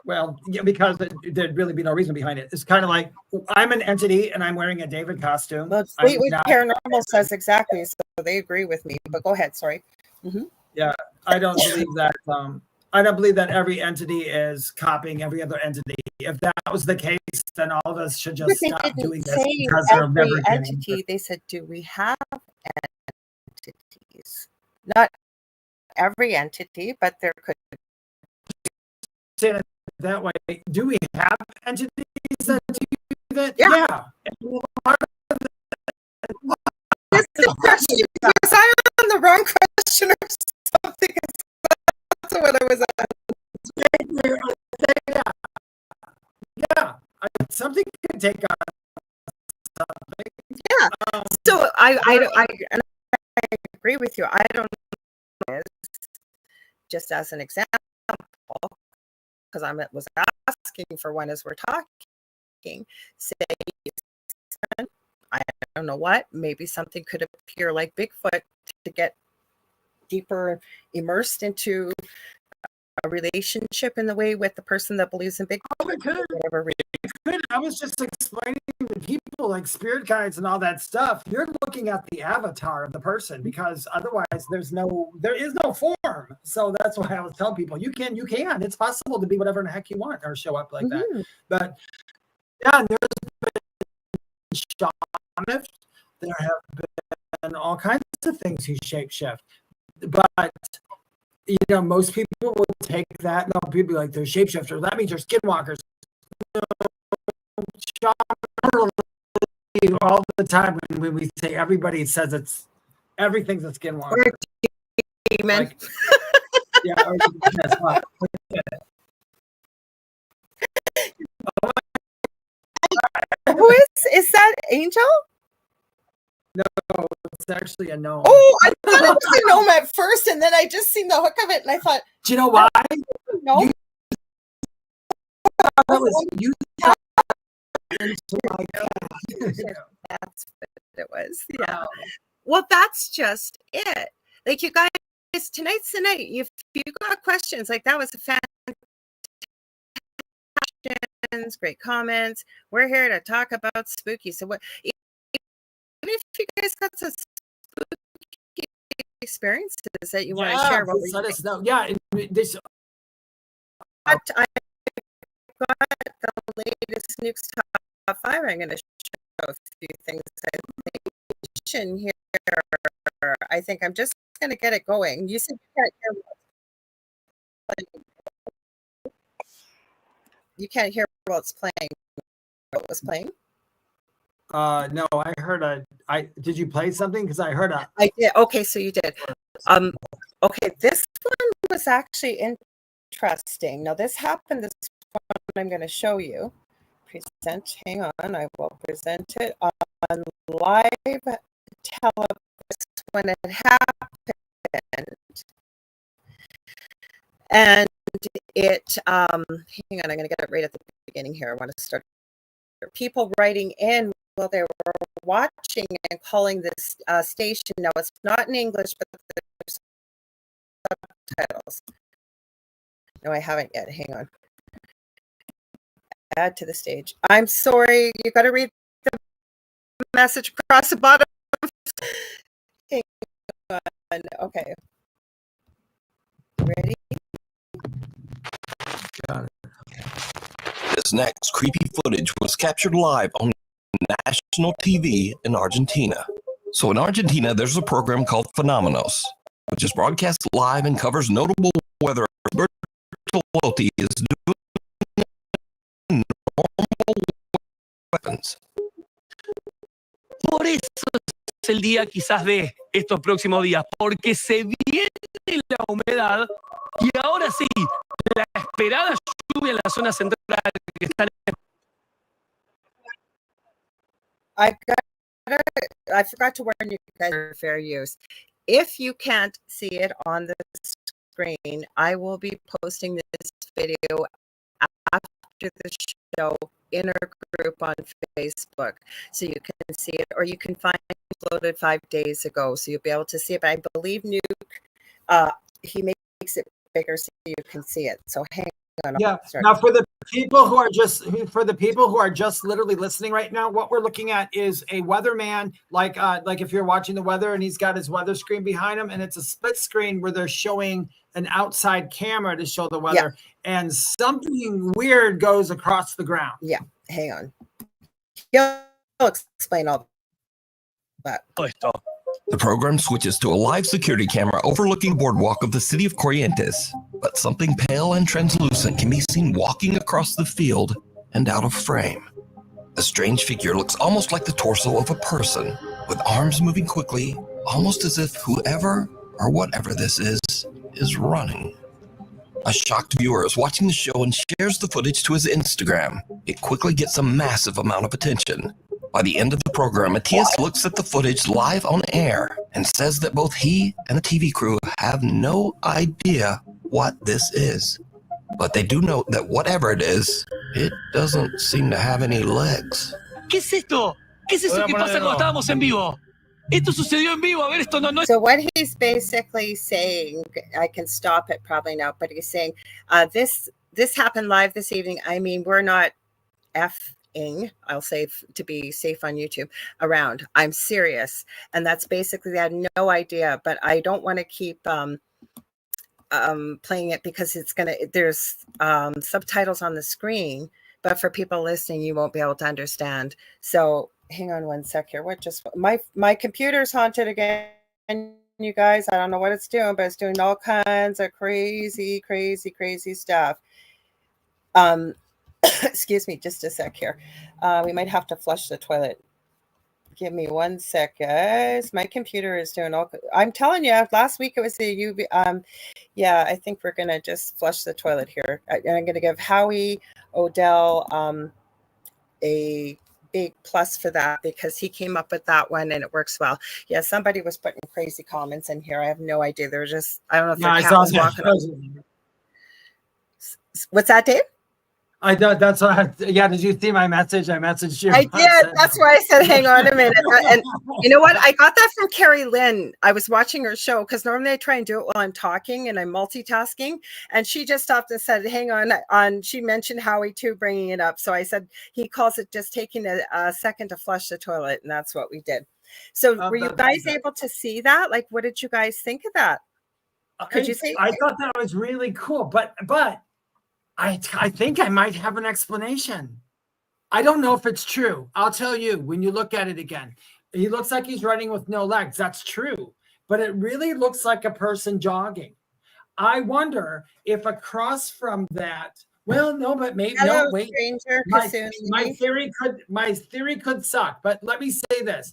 Well, yeah, because there'd really be no reason behind it. It's kind of like I'm an entity and I'm wearing a David costume. Well, Fleetwood Paranormal says exactly, so they agree with me. But go ahead, sorry. Mm-hmm. Yeah, I don't believe that. I don't believe that every entity is copying every other entity. If that was the case, then all of us should just stop doing this because they're never entity. They said, do we have entities? Not every entity, but there could say it that way. Do we have entities that do that? Yeah. That's the question. Was I on the wrong question or something? That's what I was at. Yeah. Something could take on something. Yeah. So I agree with you. I don't know. Just as an example, because I was asking for one as we're talking, say, I don't know what, maybe something could appear like Bigfoot to get deeper immersed into a relationship in the way with the person that believes in Bigfoot. Oh, it could. Whatever reason. I was just explaining to people like spirit guides and all that stuff. You're looking at the avatar of the person because otherwise there is no form. So that's why I was telling people you can. It's possible to be whatever the heck you want or show up like that. But yeah, there's been shamanic. There have been all kinds of things who shapeshift. But most people will take that. No, people be like they're shapeshifters. That means they're skinwalkers. All the time when we say everybody says everything's a skinwalker. Or a demon. Like, yeah. Or, yes, what? Who is that Angel? No, it's actually a gnome. Oh, I thought it was a gnome at first, and then I just seen the hook of it, and I thought, do you know why? No. You That's what it was. Yeah. Well, that's just it. Like, you guys, tonight's the night. If you got questions, like, that was a fan. Great comments. We're here to talk about spooky. So what? Even if you guys got some spooky experiences that you want to share, let us know. Yeah, this. I got the latest Nukes Top 5. I'm going to show a few things here. I think I'm just going to get it going. You said you can't hear what's playing. What was playing? No, I heard did you play something? Because I heard I did. Okay, so you did. Okay, this one was actually interesting. Now, this happened, this one I'm going to show you. Present, hang on, I will present it on live television when it happened. And it, hang on, I'm going to get it right at the beginning here. I want to start. People writing in while they were watching and calling this station. Now, it's not in English, but there's subtitles. No, I haven't yet. Hang on. Add to the stage. I'm sorry. You got to read the message across the bottom. Hang on. Okay. Ready? Got it. This next creepy footage was captured live on national TV in Argentina. So in Argentina, there's a program called Fenómenos, which is broadcast live and covers notable weather. Bertolotti is doing normal weapons. Por eso es el día quizás de estos próximos días, porque se viene la humedad y ahora sí, la esperada lluvia en la zona central que están. I forgot to warn you guys for fair use. If you can't see it on the screen, I will be posting this video after the show in our group on Facebook, so you can see it, or you can find it uploaded 5 days ago, so you'll be able to see it. But I believe Nuke, he makes it bigger so you can see it. So hang on. Yeah. Now, for the people who are just literally listening right now, what we're looking at is a weatherman, like if you're watching the weather and he's got his weather screen behind him, and it's a split screen where they're showing an outside camera to show the weather, and something weird goes across the ground. Yeah, hang on. He'll explain all that. The program switches to a live security camera overlooking the boardwalk of the city of Corrientes, but something pale and translucent can be seen walking across the field and out of frame. The strange figure looks almost like the torso of a person, with arms moving quickly, almost as if whoever or whatever this is running. A shocked viewer is watching the show and shares the footage to his Instagram. It quickly gets a massive amount of attention. By the end of the program, Matthias looks at the footage live on air and says that both he and the TV crew have no idea what this is. But they do note that whatever it is, it doesn't seem to have any legs. ¿Qué es esto? ¿Qué es eso que pasa cuando estábamos en vivo? Esto sucedió en vivo. A ver, esto no. So what he's basically saying, I can stop it probably now, but he's saying this happened live this evening. I mean, we're not I'll say to be safe on YouTube around. I'm serious. And that's basically, I had no idea, but I don't want to keep playing it because there's subtitles on the screen, but for people listening, you won't be able to understand. So hang on one sec here. My computer's haunted again, you guys. I don't know what it's doing, but it's doing all kinds of crazy stuff. Excuse me, just a sec here. We might have to flush the toilet. Give me 1 sec, guys. My computer is doing I'm telling you, last week it was the UV. Yeah, I think we're going to just flush the toilet here. And I'm going to give Howie Odell a big plus for that because he came up with that one and it works well. Yeah, somebody was putting crazy comments in here. I have no idea. They're just, I don't know if they're cat was walking on. What's that, Dave? I thought that's what did you see my message? I messaged you. I did. That's why I said, hang on a minute. And you know what? I got that from Carrie Lynn. I was watching her show because normally I try and do it while I'm talking and I'm multitasking. And she just stopped and said, hang on. She mentioned Howie too, bringing it up. So I said, he calls it just taking a second to flush the toilet. And that's what we did. So were you guys able to see that? Like, what did you guys think of that? Could you see? I thought that was really cool, but I think I might have an explanation. I don't know if it's true. I'll tell you when you look at it again. He looks like he's running with no legs. That's true. But it really looks like a person jogging. I wonder if across from that, well, no, but maybe Hello, wait. stranger, My theory could suck. But let me say this.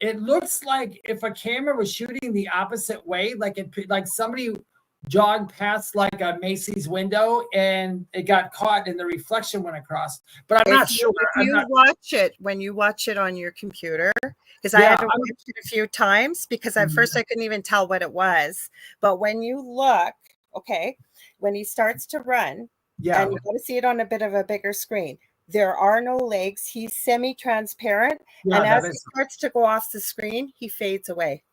it looks like if a camera was shooting the opposite way, like somebody jogged past like a Macy's window and it got caught and the reflection went across. But I'm not sure. If you watch it, when you watch it on your computer, because I had to watch it a few times because at first I couldn't even tell what it was. But when you look, okay, when he starts to run, and you got to see it on a bit of a bigger screen. There are no legs. He's semi-transparent, and as he starts to go off the screen, he fades away.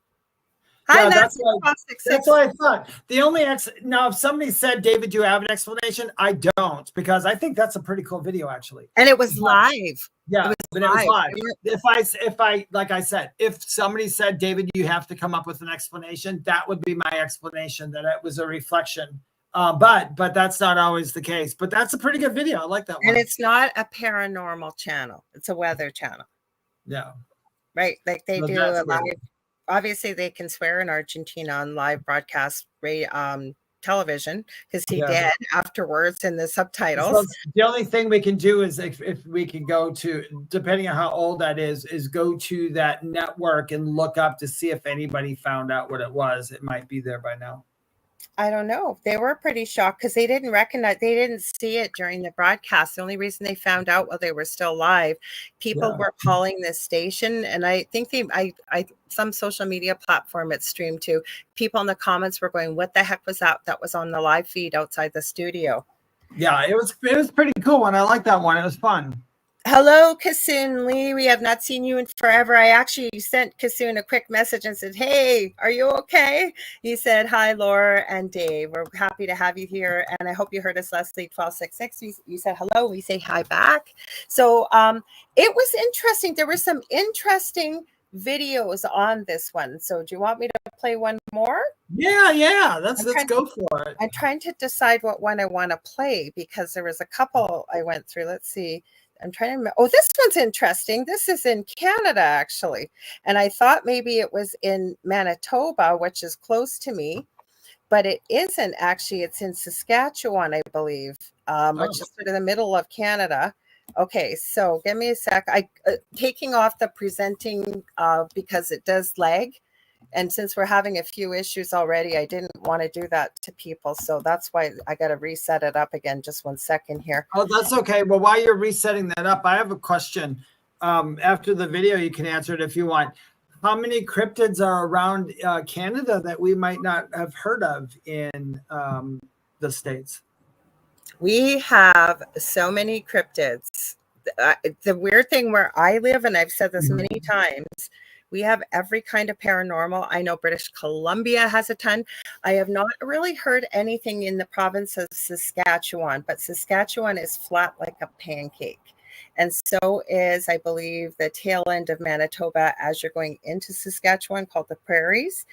Yeah, that's what I thought. The only now, if somebody said, David, do you have an explanation? I don't, because I think that's a pretty cool video, actually. And it was live. Yeah, it was live. If I, like I said, if somebody said, David, you have to come up with an explanation, that would be my explanation, that it was a reflection. But that's not always the case. But that's a pretty good video. I like that one. And it's not a paranormal channel. It's a weather channel. Yeah. Right. Like they do a live. Obviously, they can swear in Argentina on live broadcast television because he did afterwards in the subtitles. So the only thing we can do is if we can go to, depending on how old that is go to that network and look up to see if anybody found out what it was. It might be there by now. I don't know. They were pretty shocked because they didn't see it during the broadcast. The only reason they found out while they were still live, people were calling this station, and I think some social media platform it streamed to. People in the comments were going, "What the heck was that? That was on the live feed outside the studio." Yeah, it was pretty cool one. I like that one. It was fun. Hello, Kasoon Lee. We have not seen you in forever. I actually sent Kasoon a quick message and said, "Hey, are you okay?" He said, "Hi, Laura and Dave. We're happy to have you here. And I hope you heard us last week, 1266. You said hello. We say hi back." So it was interesting. There were some interesting videos on this one. So do you want me to play one more? Yeah. Let's go for it. I'm trying to decide what one I want to play because there was a couple I went through. Let's see. I'm trying to, this one's interesting. This is in Canada, actually. And I thought maybe it was in Manitoba, which is close to me, but it isn't actually. It's in Saskatchewan, I believe, which is sort of the middle of Canada. Okay, so give me a sec. Taking off the presenting because it does lag. And since we're having a few issues already, I didn't want to do that to people. So that's why I got to reset it up again. Just 1 second here. Oh, that's okay. Well, while you're resetting that up, I have a question. After the video, you can answer it if you want. How many cryptids are around Canada that we might not have heard of in the States? We have so many cryptids. The weird thing where I live, and I've said this many times, we have every kind of paranormal. I know British Columbia has a ton. I have not really heard anything in the province of Saskatchewan, but Saskatchewan is flat like a pancake. And so is, I believe, the tail end of Manitoba as you're going into Saskatchewan, called the Prairies.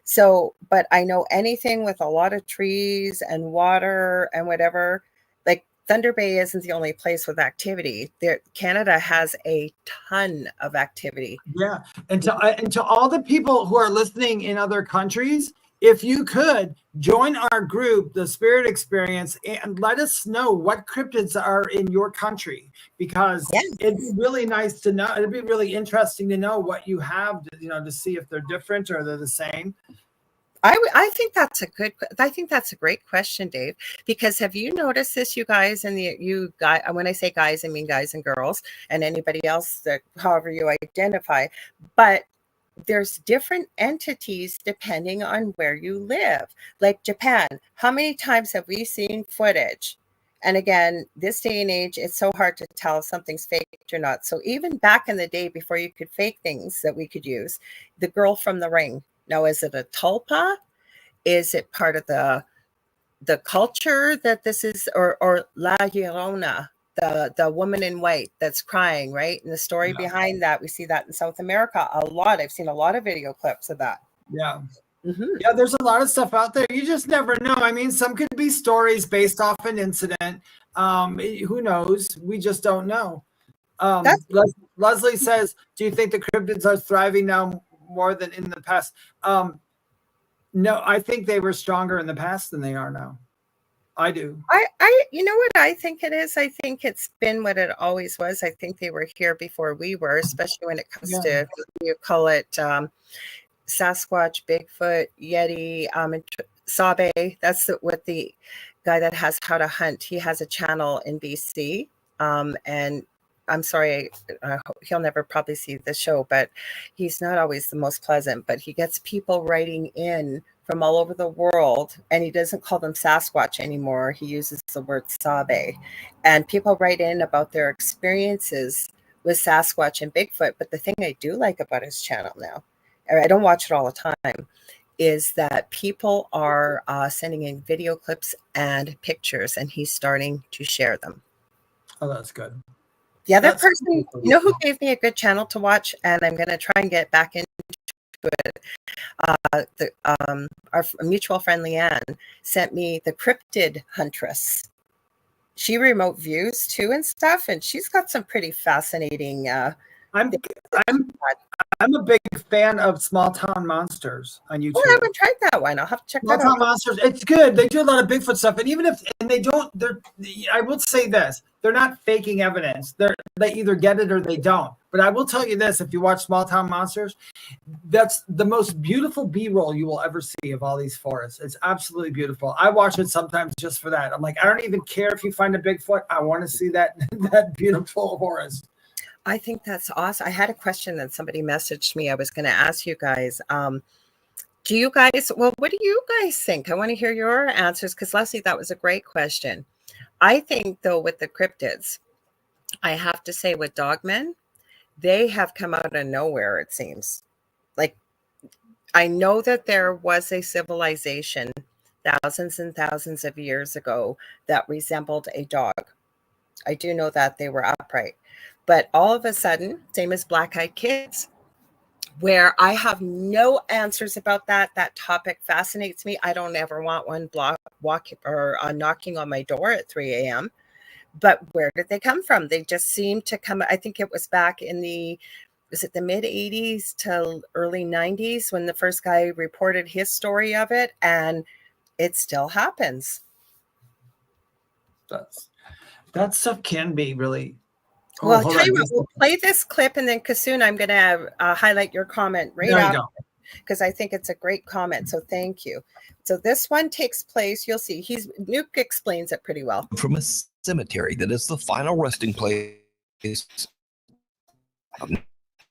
So, but I know anything with a lot of trees and water and whatever, like Thunder Bay isn't the only place with activity. Canada has a ton of activity. Yeah, and to all the people who are listening in other countries, if you could join our group, the Spirit Experience, and let us know what cryptids are in your country, because it'd be really nice to know. It'd be really interesting to know what you have, to see if they're different or they're the same. I think that's a great question, Dave, because have you noticed this, you guys, and when I say guys, I mean guys and girls and anybody else, that however you identify, but there's different entities depending on where you live. Like Japan, how many times have we seen footage? And again, this day and age, it's so hard to tell if something's faked or not. So even back in the day, before you could fake things that we could use, the girl from The Ring. Now, is it a tulpa? Is it part of the culture that this is, or La Llorona, the woman in white that's crying, right? And the story behind that, we see that in South America a lot. I've seen a lot of video clips of that. Yeah. Yeah, there's a lot of stuff out there. You just never know. I mean, some could be stories based off an incident. Who knows? We just don't know. Leslie says, do you think the cryptids are thriving now more than in the past? No, I think they were stronger in the past than they are now. I do. You know what I think it is? I think it's been what it always was. I think they were here before we were, especially when it comes to, you call it Sasquatch, Bigfoot, Yeti, and Sabe. That's what the guy that has How to Hunt. He has a channel in BC, and I'm sorry, he'll never probably see the show, but he's not always the most pleasant. But he gets people writing in from all over the world, and he doesn't call them Sasquatch anymore. He uses the word Sabe, and people write in about their experiences with Sasquatch and Bigfoot. But the thing I do like about his channel now, or I don't watch it all the time, is that people are sending in video clips and pictures, and he's starting to share them. Oh, that's good. The other person, you know who gave me a good channel to watch, and I'm going to try and get back into it. Our mutual friend Leanne sent me the Cryptid Huntress. She remote views too and stuff, and she's got some pretty fascinating. I'm a big fan of Small Town Monsters on YouTube. Oh, I haven't tried that one. I'll have to check that out. Small Town Monsters, it's good. They do a lot of Bigfoot stuff, and even if they don't, I will say this: they're not faking evidence. They either get it or they don't. But I will tell you this: if you watch Small Town Monsters, that's the most beautiful B-roll you will ever see of all these forests. It's absolutely beautiful. I watch it sometimes just for that. I'm like, I don't even care if you find a Bigfoot. I want to see that beautiful forest. I think that's awesome. I had a question that somebody messaged me. I was going to ask you guys. Do you guys, well, what do you guys think? I want to hear your answers because, Leslie, that was a great question. I think, though, with the cryptids, I have to say with dogmen, they have come out of nowhere, it seems. Like, I know that there was a civilization thousands and thousands of years ago that resembled a dog. I do know that they were upright. But all of a sudden, same as black-eyed kids, where I have no answers about that. That topic fascinates me. I don't ever want one knocking on my door at 3 a.m. But where did they come from? They just seem to come. I think it was back in the mid 80s to early 90s when the first guy reported his story of it, and it still happens. That stuff can be really. Well, I'll tell you what, we'll play this clip, and then Kasuna, I'm going to highlight your comment right after, because I think it's a great comment. So thank you. So this one takes place, you'll see, Nuke explains it pretty well. From a cemetery that is the final resting place of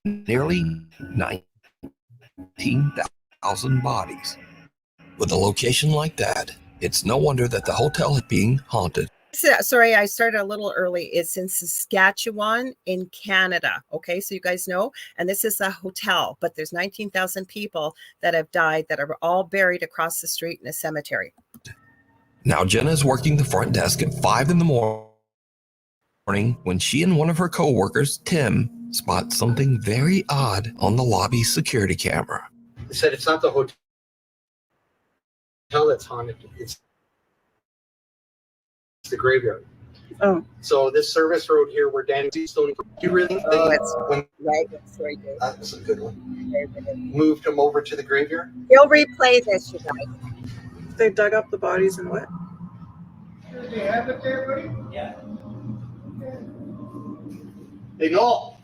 nearly 19,000 bodies. With a location like that, it's no wonder that the hotel is being haunted. Sorry, I started a little early. It's in Saskatchewan in Canada. Okay, so you guys know, and this is a hotel, but there's 19,000 people that have died that are all buried across the street in a cemetery. Now, Jenna is working the front desk at 5 in the morning when she and one of her co-workers, Tim, spot something very odd on the lobby security camera. They said it's not the hotel that's haunted. It's the graveyard. Oh. So this service road here where Danny's Stone, do you really think right, that's right there. That's a good one. Moved him over to the graveyard? He'll replay this, you guys. They dug up the bodies and what? Do they have it there, buddy? Yeah. Hey, Noel.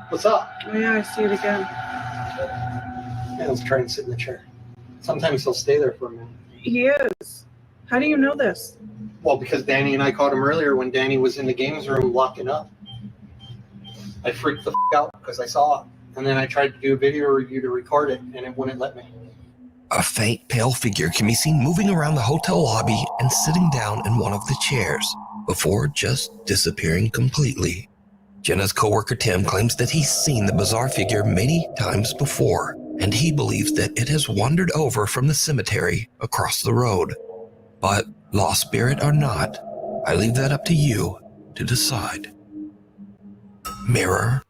What's up? Oh, yeah, I see it again. Yeah, let's try and sit in the chair. Sometimes he'll stay there for a minute. He is. How do you know this? Well, because Danny and I caught him earlier when Danny was in the games room locking up. I freaked the out because I saw it. And then I tried to do a video review to record it, and it wouldn't let me. A faint, pale figure can be seen moving around the hotel lobby and sitting down in one of the chairs before just disappearing completely. Jenna's coworker Tim claims that he's seen the bizarre figure many times before, and he believes that it has wandered over from the cemetery across the road. But lost spirit or not, I leave that up to you to decide. Mirror.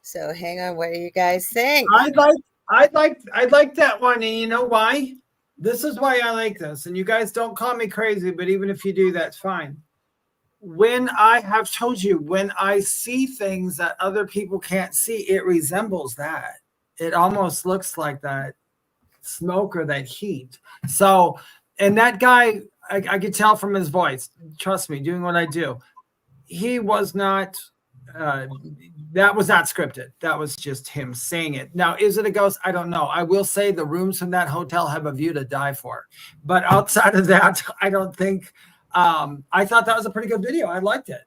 So hang on, what do you guys think? I like that one, and you know why? This is why I like this. And you guys don't call me crazy, but even if you do, that's fine. When I have told you, when I see things that other people can't see, it resembles that. It almost looks like that smoke or that heat. So, and that guy, I could tell from his voice. Trust me, doing what I do. He was not. That was not scripted. That was just him saying it. Now, is it a ghost? I don't know. I will say the rooms from that hotel have a view to die for. But outside of that, I don't think. I thought that was a pretty good video. I liked it.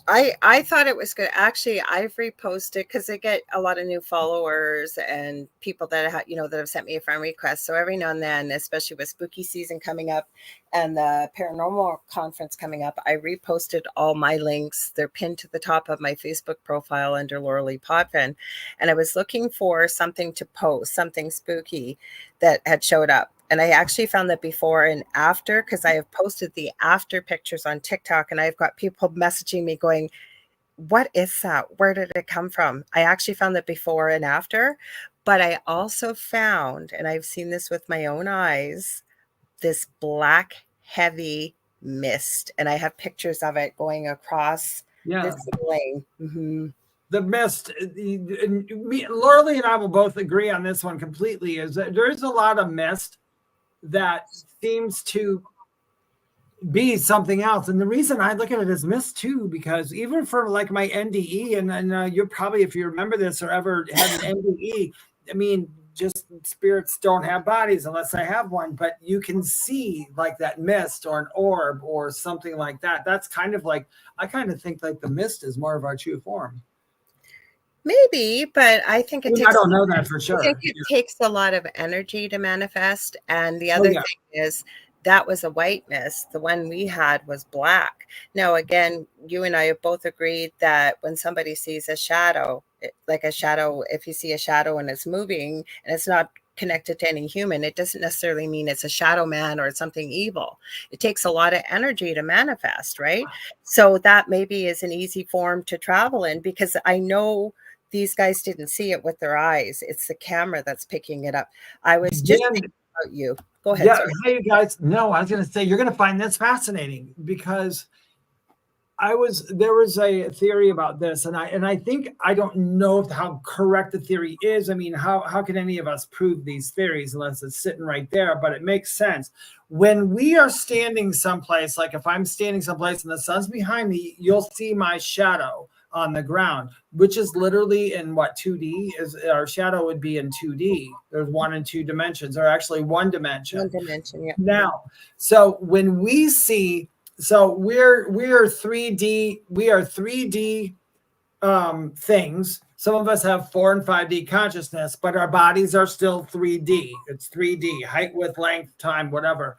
I thought it was good. Actually, I've reposted because I get a lot of new followers and people that have, that have sent me a friend request. So every now and then, especially with spooky season coming up and the paranormal conference coming up, I reposted all my links. They're pinned to the top of my Facebook profile under Lorilei Potvin. And I was looking for something to post, something spooky that had showed up. And I actually found that before and after, because I have posted the after pictures on TikTok, and I've got people messaging me going, what is that? Where did it come from? I actually found that before and after, but I also found, and I've seen this with my own eyes, this black, heavy mist. And I have pictures of it going across this lane. Mm-hmm. The mist, Lorilei and I will both agree on this one completely, is that there's a lot of mist that seems to be something else. And the reason I look at it as mist too, because even for like my NDE, and you're probably, if you remember this or ever had an NDE, I mean, just spirits don't have bodies unless I have one, but you can see like that mist or an orb or something like that. That's kind of like, I kind of think like the mist is more of our true form. Maybe, but I think it takes. I don't know that for sure. I think it takes a lot of energy to manifest. And the other thing is that was a white mist. The one we had was black. Now, again, you and I have both agreed that when somebody sees a shadow, like a shadow, if you see a shadow and it's moving and it's not connected to any human, it doesn't necessarily mean it's a shadow man or it's something evil. It takes a lot of energy to manifest, right? So that maybe is an easy form to travel in, because I know these guys didn't see it with their eyes. It's the camera that's picking it up. I was just thinking about you. Go ahead. Yeah, sorry. hey you guys. No, I was going to say, you're going to find this fascinating, because there was a theory about this, and I think, I don't know how correct the theory is. I mean, how can any of us prove these theories unless it's sitting right there? But it makes sense. When we are standing someplace, like if I'm standing someplace and the sun's behind me, you'll see my shadow on the ground, which is literally in what 2D is. Our shadow would be in 2D. There's 1 and 2 dimensions, or actually 1 dimension. 1 dimension, yeah. Now, so when we see, so we're 3D, we are 3D things. Some of us have 4 and 5D consciousness, but our bodies are still 3D. It's 3D, height, width, length, time, whatever.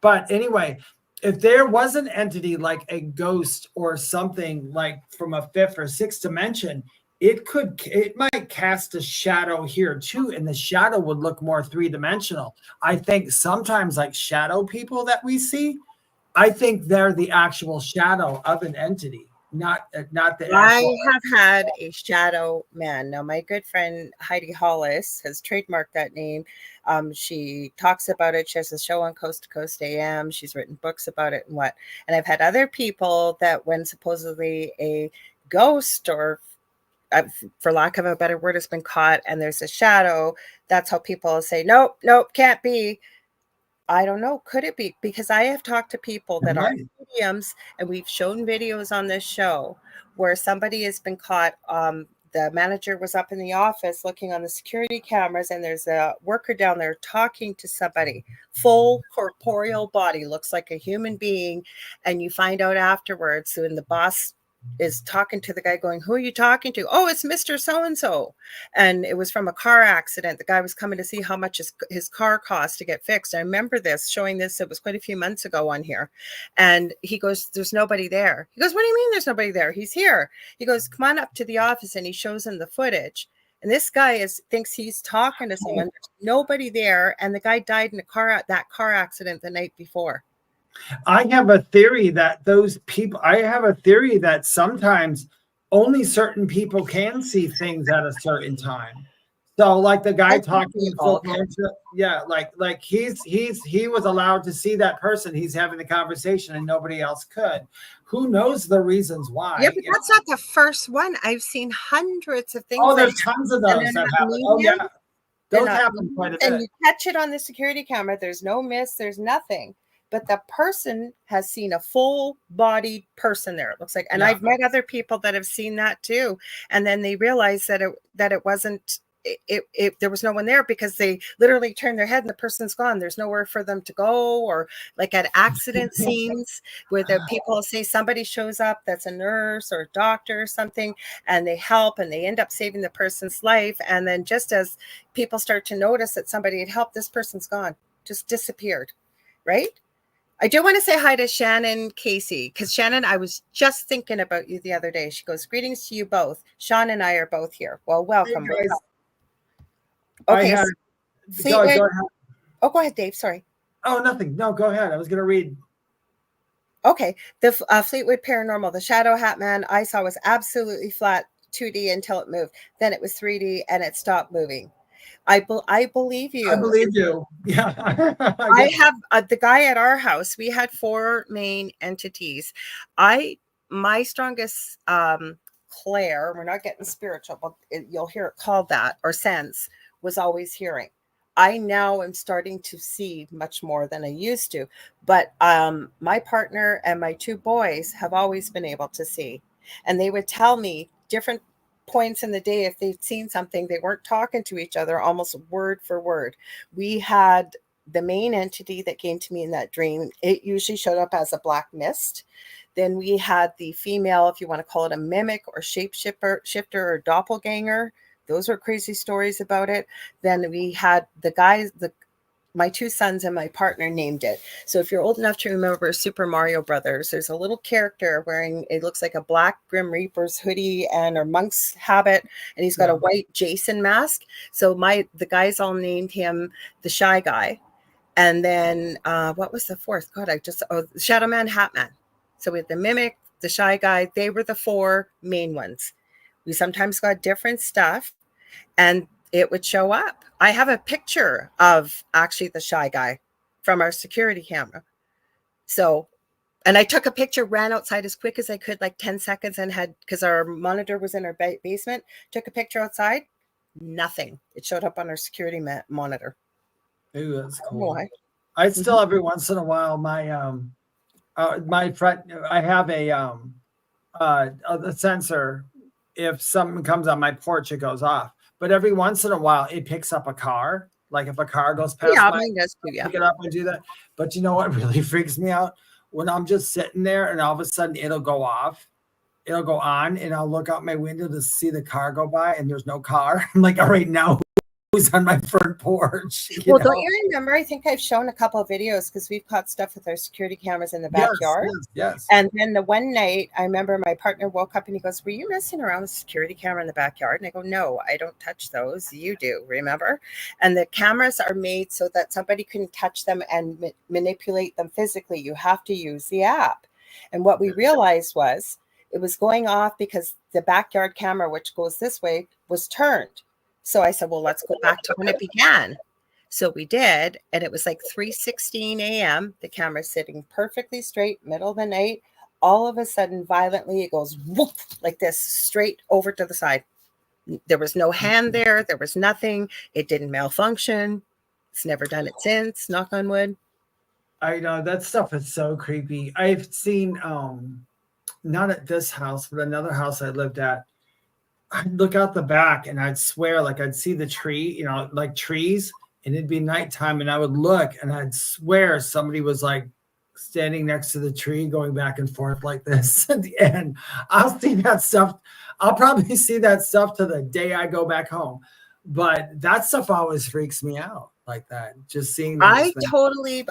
But anyway, if there was an entity like a ghost or something like from a 5th or 6th dimension, it might cast a shadow here too, and the shadow would look more 3-dimensional. I think sometimes like shadow people that we see, I think they're the actual shadow of an entity, not the actual. I have had a shadow man. Now, my good friend Heidi Hollis has trademarked that name. She talks about it. She has a show on Coast to Coast AM. She's written books about it and I've had other people that when supposedly a ghost or for lack of a better word has been caught and there's a shadow, that's how people say, nope, can't be. I don't know. Could it be? Because I have talked to people that are mediums, and we've shown videos on this show where somebody has been caught. The manager was up in the office looking on the security cameras, and there's a worker down there talking to somebody, full corporeal body, looks like a human being. And you find out afterwards when the boss is talking to the guy going, who are you talking to? Oh, it's Mr. So-and-so. And it was from a car accident. The guy was coming to see how much his car cost to get fixed. I remember showing this. It was quite a few months ago on here. And he goes, there's nobody there. He goes, what do you mean there's nobody there? He's here. He goes, come on up to the office. And he shows him the footage. And this guy thinks he's talking to someone. There's nobody there. And the guy died in that car accident the night before. I have a theory that sometimes only certain people can see things at a certain time. So like the guy talking, like he was allowed to see that person. He's having the conversation and nobody else could. Who knows the reasons why? Yeah, but that's not the first one. I've seen hundreds of things. Oh, there's tons of those that happen. Oh yeah, those happen quite a bit. And you catch it on the security camera. There's no miss. There's nothing. but the person has seen a full-bodied person there. It looks like, and Yeah. I've met other people that have seen that too, and then they realize that it wasn't. There was no one there because they literally turn their head and the person's gone. There's nowhere for them to go, or like at accident scenes where the people say somebody shows up that's a nurse or a doctor or something, and they help and they end up saving the person's life. And then just as people start to notice that somebody had helped, this person's gone, just disappeared, right? I do want to say hi to Shannon Casey, because Shannon, I was just thinking about you the other day. She goes, greetings to you both. Sean and I are both here. Well, welcome. Hey, guys. Okay. Go Fleetwood. ahead. Oh, go ahead, Dave. Sorry. Oh, nothing. No, go ahead. I was going to read. Okay. The Fleetwood Paranormal, the Shadow Hat Man I saw was absolutely flat 2D until it moved. Then it was 3D and it stopped moving. I believe you. I believe you. Yeah. I have the guy at our house. We had 4 main entities. My strongest clair, we're not getting spiritual, but you'll hear it called that, or sense, was always hearing. I now am starting to see much more than I used to, but my partner and my 2 boys have always been able to see, and they would tell me different points in the day if they'd seen something. They weren't talking to each other, almost word for word. We had the main entity that came to me in that dream. It usually showed up as a black mist. Then we had the female, if you want to call it a mimic or shapeshifter or doppelganger. Those were crazy stories about it. Then we had the guys, my 2 sons and my partner named it. So if you're old enough to remember Super Mario Brothers, there's a little character wearing, it looks like a black Grim Reaper's hoodie and a monk's habit, and he's got a white Jason mask. So the guys all named him the Shy Guy. And then what was the 4th? God, Shadow Man, Hat Man. So we had the Mimic, the Shy Guy. They were the 4 main ones. We sometimes got different stuff, and it would show up. I have a picture of actually the Shy Guy from our security camera. So, and I took a picture, ran outside as quick as I could, like 10 seconds, and because our monitor was in our basement, took a picture outside, nothing. It showed up on our security monitor. Ooh, that's cool. Why? I still every once in a while, my friend, I have a sensor. If something comes on my porch, it goes off. But every once in a while, it picks up a car. Like if a car goes past, mine does too, pick it up and do that. But you know what really freaks me out? When I'm just sitting there and all of a sudden it'll go off, it'll go on, and I'll look out my window to see the car go by, and there's no car. I'm like, all right, now who's on my front porch? Well, don't you remember? I think I've shown a couple of videos because we've caught stuff with our security cameras in the backyard. Yes. And then the one night, I remember my partner woke up and he goes, "Were you messing around with a security camera in the backyard?" And I go, "No, I don't touch those. You do, remember?" And the cameras are made so that somebody couldn't touch them and manipulate them physically. You have to use the app. And what we realized was it was going off because the backyard camera, which goes this way, was turned. So I said, well, let's go back to when it began. So we did, and it was like 3:16 a.m. The camera's sitting perfectly straight, middle of the night. All of a sudden, violently, it goes whoop, like this, straight over to the side. There was no hand there. There was nothing. It didn't malfunction. It's never done it since, knock on wood. I know that stuff is so creepy. I've seen, not at this house, but another house I lived at. I'd look out the back and I'd swear, like I'd see the tree, like trees, and it'd be nighttime, and I would look and I'd swear somebody was like standing next to the tree going back and forth like this. And I'll see that stuff. I'll probably see that stuff to the day I go back home. But that stuff always freaks me out like that. Just seeing that.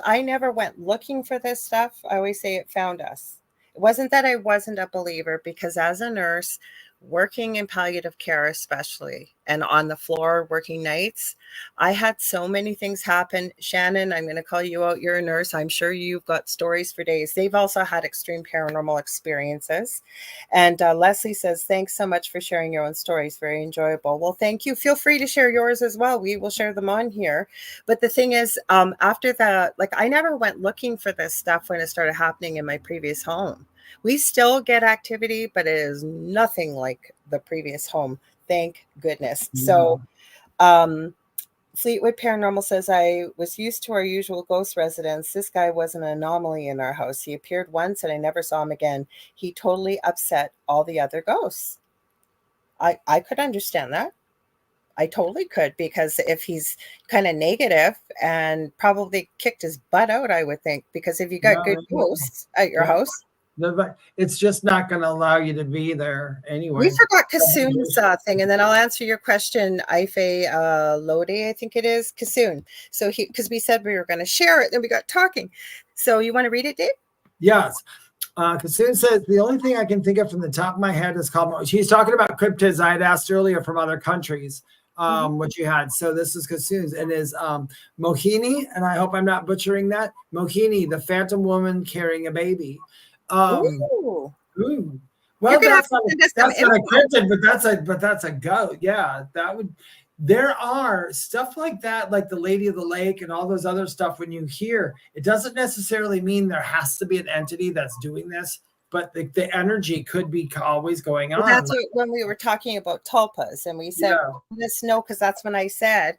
I never went looking for this stuff. I always say it found us. It wasn't that I wasn't a believer, because as a nurse, working in palliative care especially, and on the floor working nights, I had so many things happen. Shannon, I'm going to call you out. You're a nurse. I'm sure you've got stories for days. They've also had extreme paranormal experiences. And Leslie says, thanks so much for sharing your own stories. Very enjoyable. Well, thank you. Feel free to share yours as well. We will share them on here. But the thing is, after that, like I never went looking for this stuff when it started happening in my previous home. We still get activity, but it is nothing like the previous home. Thank goodness. So Fleetwood Paranormal says, I was used to our usual ghost residence. This guy was an anomaly in our house. He appeared once and I never saw him again. He totally upset all the other ghosts. I could understand that. I totally could, because if he's kind of negative and probably kicked his butt out, I would think, because if you got good ghosts at your house. It's just not going to allow you to be there anyway. We forgot Kassoon's thing, and then I'll answer your question, Ife Lode, I think it is, Kassoon. So because we said we were going to share it, then we got talking. So you want to read it, Dave? Yes. Kassoon says, the only thing I can think of from the top of my head is called, she's talking about cryptids I had asked earlier from other countries, what you had. So this is Kassoon's, and is Mohini, and I hope I'm not butchering that. Mohini, the phantom woman carrying a baby. Well, that's not a cryptid, but that's a goat. Yeah, that would. There are stuff like that, like the Lady of the Lake and all those other stuff. When you hear, it doesn't necessarily mean there has to be an entity that's doing this, but the energy could be always going on. That's when we were talking about tulpas, and we said this because that's when I said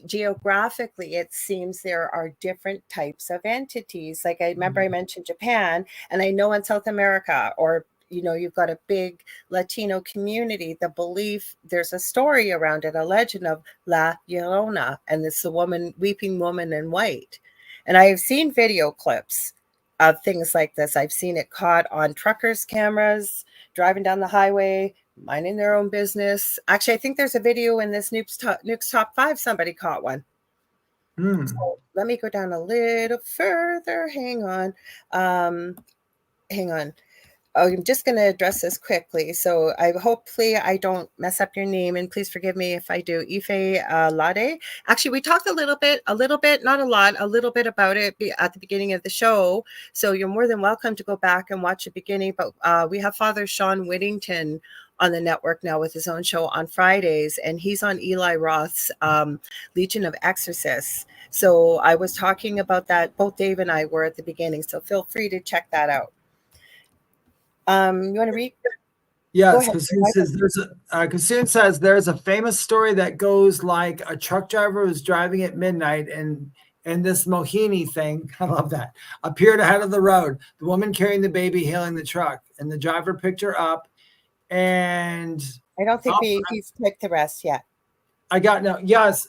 geographically it seems there are different types of entities. Like I remember I mentioned Japan, and I know in South America, or you've got a big Latino community, the belief, there's a story around it, a legend of La Llorona, and it's the weeping woman in white. And I have seen video clips of things like this. I've seen it caught on truckers' cameras, driving down the highway, minding their own business. Actually, I think there's a video in this Nuke's Top 5. Somebody caught one. So let me go down a little further. Hang on. I'm just going to address this quickly. So hopefully I don't mess up your name, and please forgive me if I do. Ife Lade. Actually, we talked a little bit, not a lot, a little bit about it at the beginning of the show. So you're more than welcome to go back and watch the beginning. But we have Father Sean Whittington on the network now with his own show on Fridays, and he's on Eli Roth's Legion of Exorcists. So I was talking about that. Both Dave and I were at the beginning. So feel free to check that out. You want to read? Yes, Kassoon says there's a famous story that goes like a truck driver was driving at midnight, and this Mohini thing, I love that, appeared ahead of the road. The woman carrying the baby hailing the truck, and the driver picked her up. And I don't think he's picked the rest yet. Yes,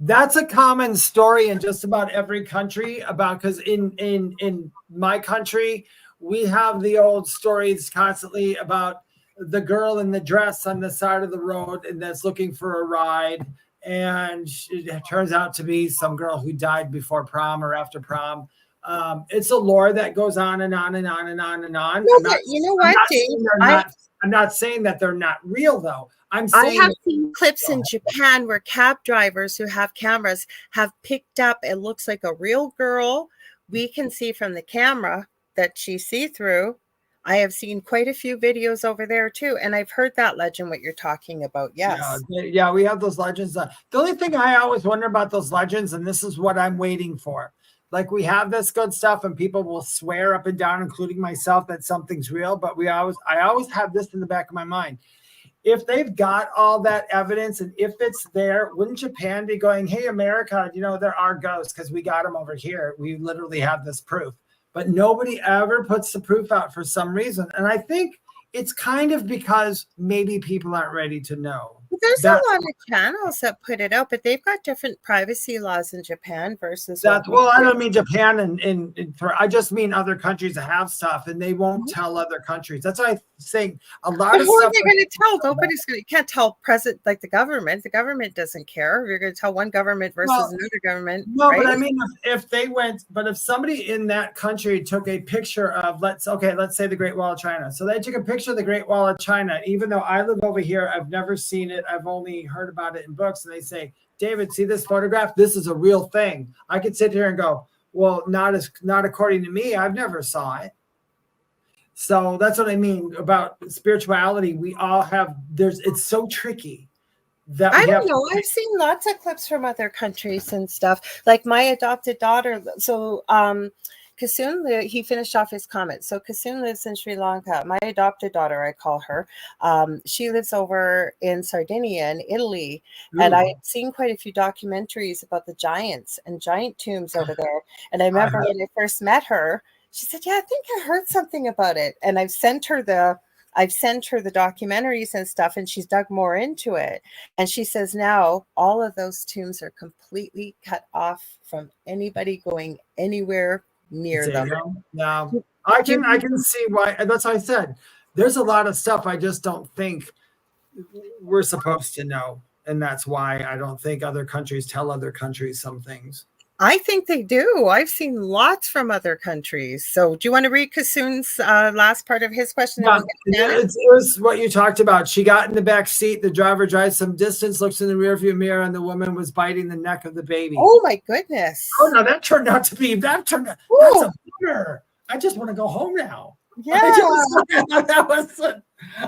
that's a common story in just about every country because in my country, we have the old stories constantly about the girl in the dress on the side of the road and that's looking for a ride. And it turns out to be some girl who died before prom or after prom. It's a lore that goes on and on and on and on and on. I'm not saying that they're not real, though. I have seen clips in Japan where cab drivers who have cameras have picked up, it looks like a real girl. We can see from the camera that she's see-through. I have seen quite a few videos over there too, and I've heard that legend, what you're talking about. Yes. Yeah, we have those legends. The only thing I always wonder about those legends, and this is what I'm waiting for, like we have this good stuff and people will swear up and down, including myself, that something's real, but I always have this in the back of my mind. If they've got all that evidence and if it's there, wouldn't Japan be going, hey, America, there are ghosts because we got them over here. We literally have this proof. But nobody ever puts the proof out for some reason. And I think it's kind of because maybe people aren't ready to know. There's a lot of channels that put it out, but they've got different privacy laws in Japan versus that. Well, I don't mean Japan I just mean other countries that have stuff and they won't tell other countries. That's why I think a lot of who stuff. Are they going to tell? Nobody's going to. You can't tell like the government. The government doesn't care. You're going to tell one government versus another government. No, right? But I mean, if somebody in that country took a picture of let's say the Great Wall of China. So they took a picture of the Great Wall of China, even though I live over here, I've never seen it. I've only heard about it in books, and they say, David, see this photograph? This is a real thing. I could sit here and go, well, not according to me. I've never saw it. So that's what I mean about spirituality. We all have, it's so tricky. I don't know. I've seen lots of clips from other countries and stuff. Like my adopted daughter. So Kasun, he finished off his comment. So Kasun lives in Sri Lanka. My adopted daughter, I call her. She lives over in Sardinia in Italy. And I've seen quite a few documentaries about the giants and giant tombs over there. And I remember when I first met her, she said, yeah, I think I heard something about it. And I've sent her the documentaries and stuff, and she's dug more into it. And she says now all of those tombs are completely cut off from anybody going anywhere near them. Yeah, I can see why. That's what I said. There's a lot of stuff I just don't think we're supposed to know. And that's why I don't think other countries tell other countries some things. I think they do. I've seen lots from other countries. So do you want to read Kasun's last part of his question? Yeah, it was what you talked about. She got in the back seat. The driver drives some distance, looks in the rearview mirror, and the woman was biting the neck of the baby. Oh, my goodness. Oh, no, that turned out to be, that's a bummer. I just want to go home now. Yeah.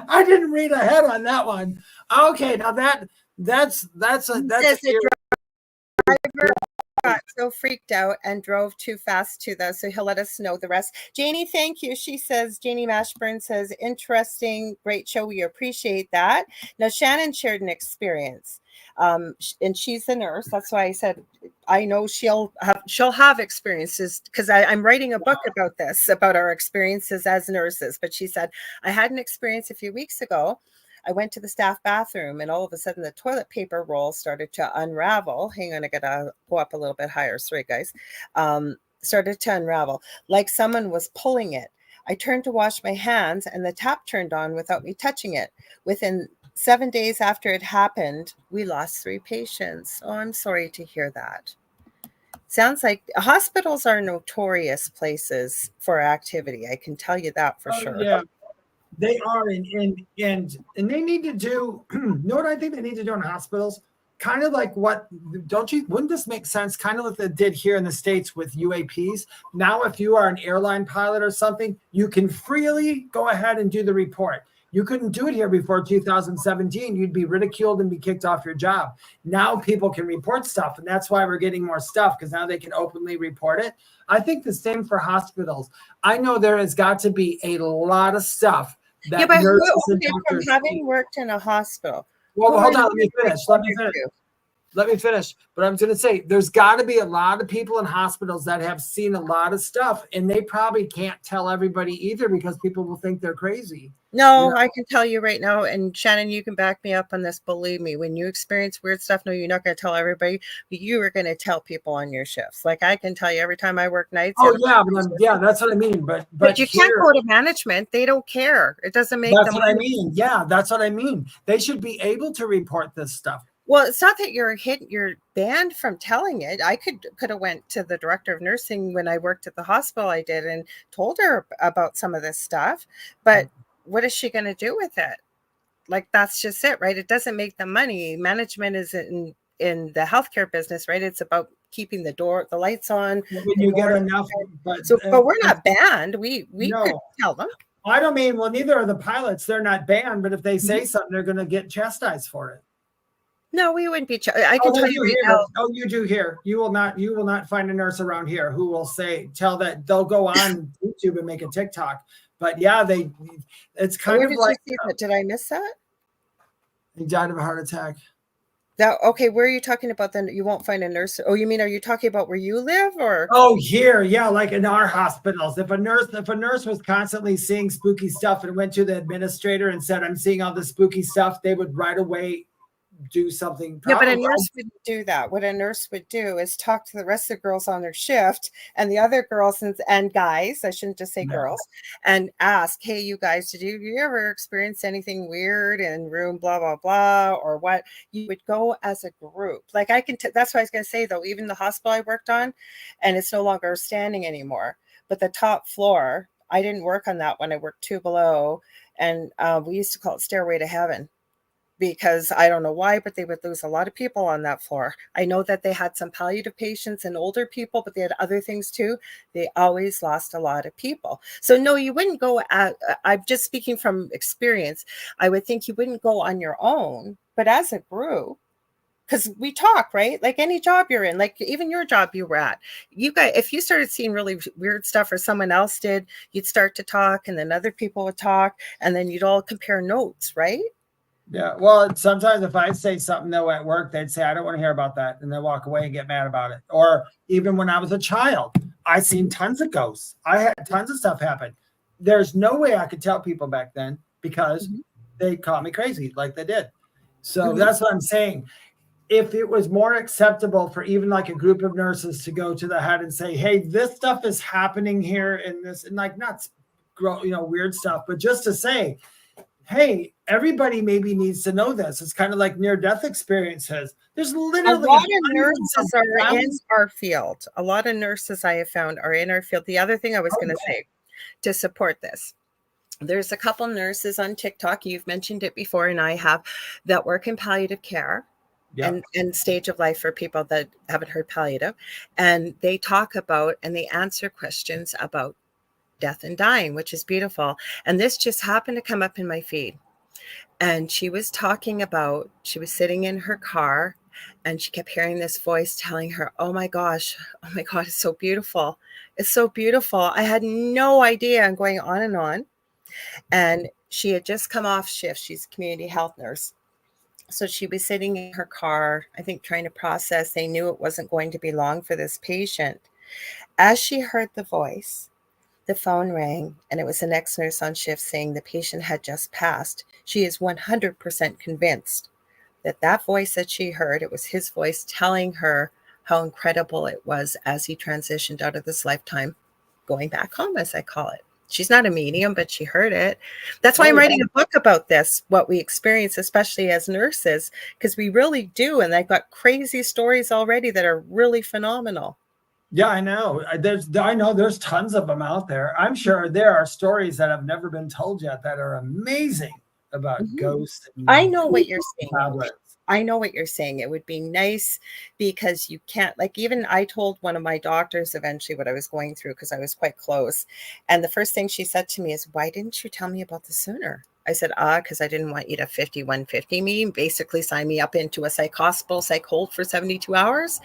I didn't read ahead on that one. Okay, now that's a driver got so freaked out and drove too fast to the, so he'll let us know the rest. Janie, thank you. She says, Janie Mashburn says, interesting, great show. We appreciate that. Now, Shannon shared an experience, and she's a nurse. That's why I said, I know she'll have experiences, because I'm writing a book about this, about our experiences as nurses. But she said, I had an experience a few weeks ago. I went to the staff bathroom, and all of a sudden the toilet paper roll started to unravel. Hang on, I gotta go up a little bit higher. Sorry, guys. Started to unravel like someone was pulling it. I turned to wash my hands, and the tap turned on without me touching it. Within 7 days after it happened, we lost 3 patients. Oh, I'm sorry to hear that. Sounds like hospitals are notorious places for activity. I can tell you that for sure. Yeah. They are, and they need to do, you know what I think they need to do in hospitals? Kind of like wouldn't this make sense? Kind of like they did here in the States with UAPs. Now, if you are an airline pilot or something, you can freely go ahead and do the report. You couldn't do it here before 2017. You'd be ridiculed and be kicked off your job. Now people can report stuff, and that's why we're getting more stuff, because now they can openly report it. I think the same for hospitals. I know there has got to be a lot of stuff that but nurses and from doctors having worked in a hospital. Well, hold on. Let me finish. But I'm going to say there's got to be a lot of people in hospitals that have seen a lot of stuff, and they probably can't tell everybody either, because people will think they're crazy. No, I can tell you right now, and Shannon, you can back me up on this. Believe me, when you experience weird stuff, no, you're not going to tell everybody, but you are going to tell people on your shifts. Like I can tell you every time I work nights. Oh yeah, that's what I mean. But you can't go to management; they don't care. It doesn't make. That's what I mean. Yeah, that's what I mean. They should be able to report this stuff. Well, it's not that you're banned from telling it. I could have went to the director of nursing when I worked at the hospital. I did, and told her about some of this stuff, but. What is she going to do with it? Like, that's just it, right? It doesn't make them money. Management is in the healthcare business, right? It's about keeping the lights on. When you get enough, but we're not banned. We could tell them. I don't mean, well, neither are the pilots. They're not banned, but if they say something, they're going to get chastised for it. No, we wouldn't be. I can tell you right now. Oh, you do here. You will not find a nurse around here who will tell that they'll go on YouTube and make a TikTok. But yeah, it's kind of like. Did I miss that? He died of a heart attack. Okay, where are you talking about then? You won't find a nurse. Oh, you mean, are you talking about where you live, or? Oh, here, yeah, like in our hospitals. If a nurse was constantly seeing spooky stuff and went to the administrator and said, "I'm seeing all this spooky stuff," they would right away do something. Yeah, but a nurse wouldn't do that. What a nurse would do is talk to the rest of the girls on their shift and the other girls and guys, I shouldn't just say girls, and ask, hey, you guys, did you ever experience anything weird in room blah, blah, blah, or what? You would go as a group. Like that's what I was going to say, though, even the hospital I worked on, and it's no longer standing anymore, but the top floor, I didn't work on that one. I worked 2 below, and we used to call it Stairway to Heaven. Because I don't know why, but they would lose a lot of people on that floor. I know that they had some palliative patients and older people, but they had other things too. They always lost a lot of people. So no, you wouldn't go I'm just speaking from experience. I would think you wouldn't go on your own, but as a group, because we talk, right? Like any job you're in, like even your job you were at, you guys, if you started seeing really weird stuff or someone else did, you'd start to talk, and then other people would talk, and then you'd all compare notes, right? Yeah. Well, sometimes if I say something though at work, they'd say, I don't want to hear about that. And they walk away and get mad about it. Or even when I was a child, I seen tons of ghosts. I had tons of stuff happen. There's no way I could tell people back then because they called me crazy like they did. So that's what I'm saying. If it was more acceptable for even like a group of nurses to go to the head and say, hey, this stuff is happening here in this, and like not, weird stuff, but just to say, hey, everybody maybe needs to know this. It's kind of like near-death experiences. There's literally a lot of nurses are in our field. A lot of nurses I have found are in our field. The other thing I was going to say to support this, there's a couple nurses on TikTok, you've mentioned it before, and I have, that work in palliative care. And stage of life for people that haven't heard palliative. And they talk about and they answer questions about death and dying, which is beautiful. And this just happened to come up in my feed. And she was talking about, she was sitting in her car and she kept hearing this voice telling her, oh my gosh, it's so beautiful. It's so beautiful. I had no idea. I'm going on and on. And she had just come off shift. She's a community health nurse. So she was sitting in her car, I think, trying to process. They knew it wasn't going to be long for this patient. As she heard the voice, the phone rang, and it was the next nurse on shift saying the patient had just passed. She is 100% convinced that that voice that she heard, it was his voice telling her how incredible it was as he transitioned out of this lifetime, going back home, as I call it. She's not a medium, but she heard it. That's why I'm writing a book about this, what we experience, especially as nurses, because we really do. And I've got crazy stories already that are really phenomenal. Yeah, I know. I know there's tons of them out there. I'm sure there are stories that have never been told yet that are amazing about ghosts. I know what you're saying. I know what you're saying. It would be nice because you can't, like, even I told one of my doctors eventually what I was going through because I was quite close. And the first thing she said to me is, why didn't you tell me about this sooner? I said, because I didn't want you to 5150 me, basically sign me up into a psych hold for 72 hours.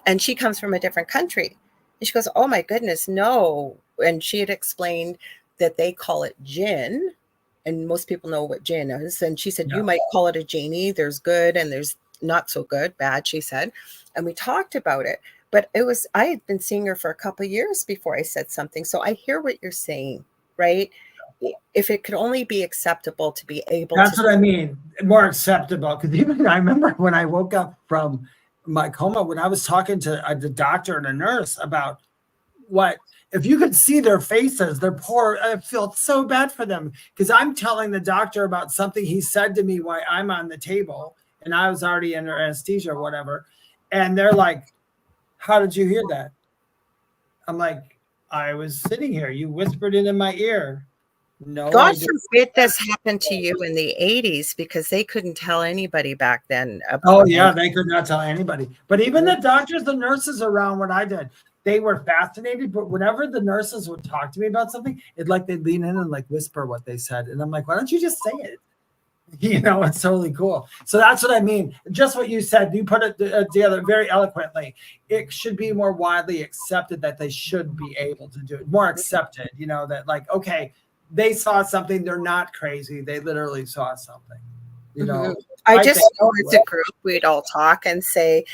And she comes from a different country. And she goes, oh my goodness, no. And she had explained that they call it jinn. And most people know what jinn is. And she said, you might call it a genie. There's good and there's not so good, bad, she said. And we talked about it. But I had been seeing her for a couple of years before I said something. So I hear what you're saying, right? If it could only be acceptable to be able That's what I mean. More acceptable. Because even I remember when I woke up from my coma, when I was talking to the doctor and a nurse about what, if you could see their faces, they're poor. I feel so bad for them because I'm telling the doctor about something he said to me while I'm on the table and I was already under anesthesia or whatever. And they're like, how did you hear that? I'm like, I was sitting here. You whispered it in my ear. No. God forbid this happened to you in the 80s because they couldn't tell anybody back then. They could not tell anybody. But even the doctors, the nurses around what I did, they were fascinated. But whenever the nurses would talk to me about something, it's like they'd lean in and like whisper what they said. And I'm like, why don't you just say it? It's totally cool. So that's what I mean. Just what you said, you put it together very eloquently. It should be more widely accepted that they should be able to do it. More accepted, that like, okay, they saw something. They're not crazy. They literally saw something. I just know as a group, we'd all talk and say,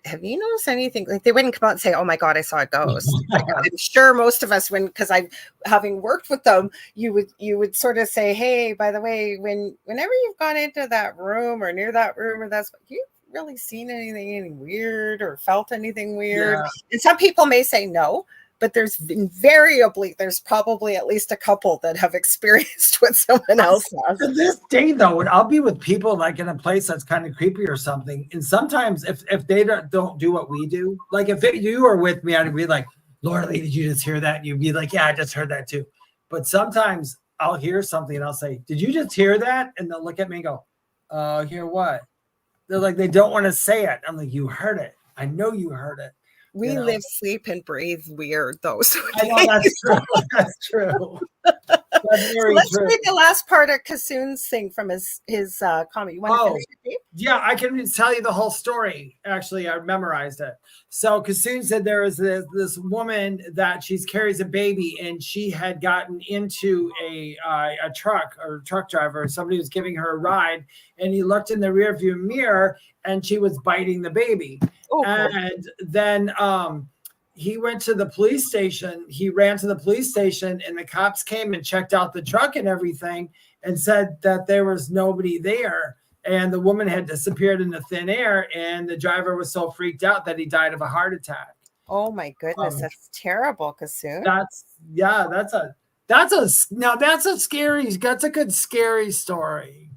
have you noticed anything? Like they wouldn't come out and say, oh my God, I saw a ghost. Like, I'm sure most of us, because having worked with them, you would sort of say, hey, by the way, whenever you've gone into that room or near that room, or that's what you really seen anything weird or felt anything weird. Yeah. And some people may say no, but there's probably at least a couple that have experienced what someone else has. To this day, though, I'll be with people like in a place that's kind of creepy or something. And sometimes if they don't do what we do, like if you were with me, I'd be like, Lorilei, did you just hear that? And you'd be like, yeah, I just heard that too. But sometimes I'll hear something and I'll say, did you just hear that? And they'll look at me and go, hear what? They're like, they don't want to say it. I'm like, you heard it. I know you heard it. We live, sleep, and breathe weird, though. So I know that's true. That's true. That's very let's true. read the last part of Kassoon's thing from his comment. You want to finish it, Dave? Yeah, I can tell you the whole story. Actually, I memorized it. So Kassoon said there is this woman that she carries a baby, and she had gotten into a truck driver. Somebody was giving her a ride, and he looked in the rearview mirror, and she was biting the baby. Oh, cool. And then he went to the police station. He ran to the police station, and the cops came and checked out the truck and everything, and said that there was nobody there. And the woman had disappeared into thin air, and the driver was so freaked out that he died of a heart attack. Oh my goodness, that's terrible, Kassoon. That's a good scary story.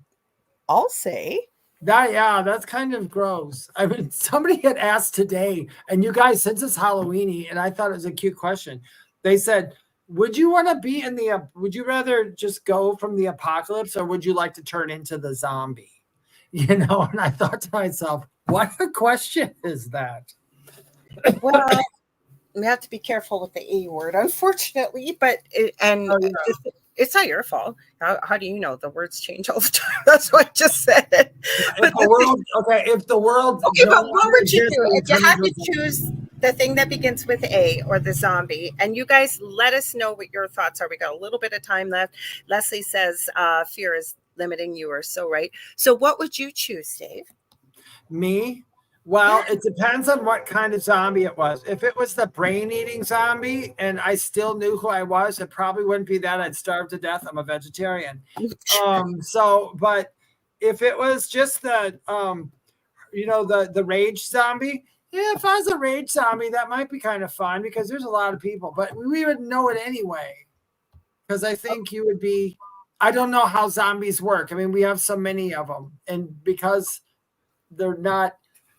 I'll say. That's kind of gross. I mean, somebody had asked today, and you guys, since it's Halloweeny, and I thought it was a cute question. They said, would you rather just go from the apocalypse, or would you like to turn into the zombie? And I thought to myself, what a question is that? Well, we have to be careful with the A word, unfortunately, but it's not your fault. How do you know? The words change all the time. That's what I just said. If the world. Okay, but what would you do if you had to choose the thing that begins with A or the zombie? And you guys let us know what your thoughts are. We got a little bit of time left. Leslie says fear is limiting. You are so right. So what would you choose, Dave? Me? Well, it depends on what kind of zombie it was. If it was the brain-eating zombie and I still knew who I was, it probably wouldn't be that. I'd starve to death. I'm a vegetarian. But if it was just the rage zombie, if I was a rage zombie, that might be kind of fun because there's a lot of people, but we would know it anyway. Because I think you would be, I don't know how zombies work. I mean, we have so many of them, and because they're not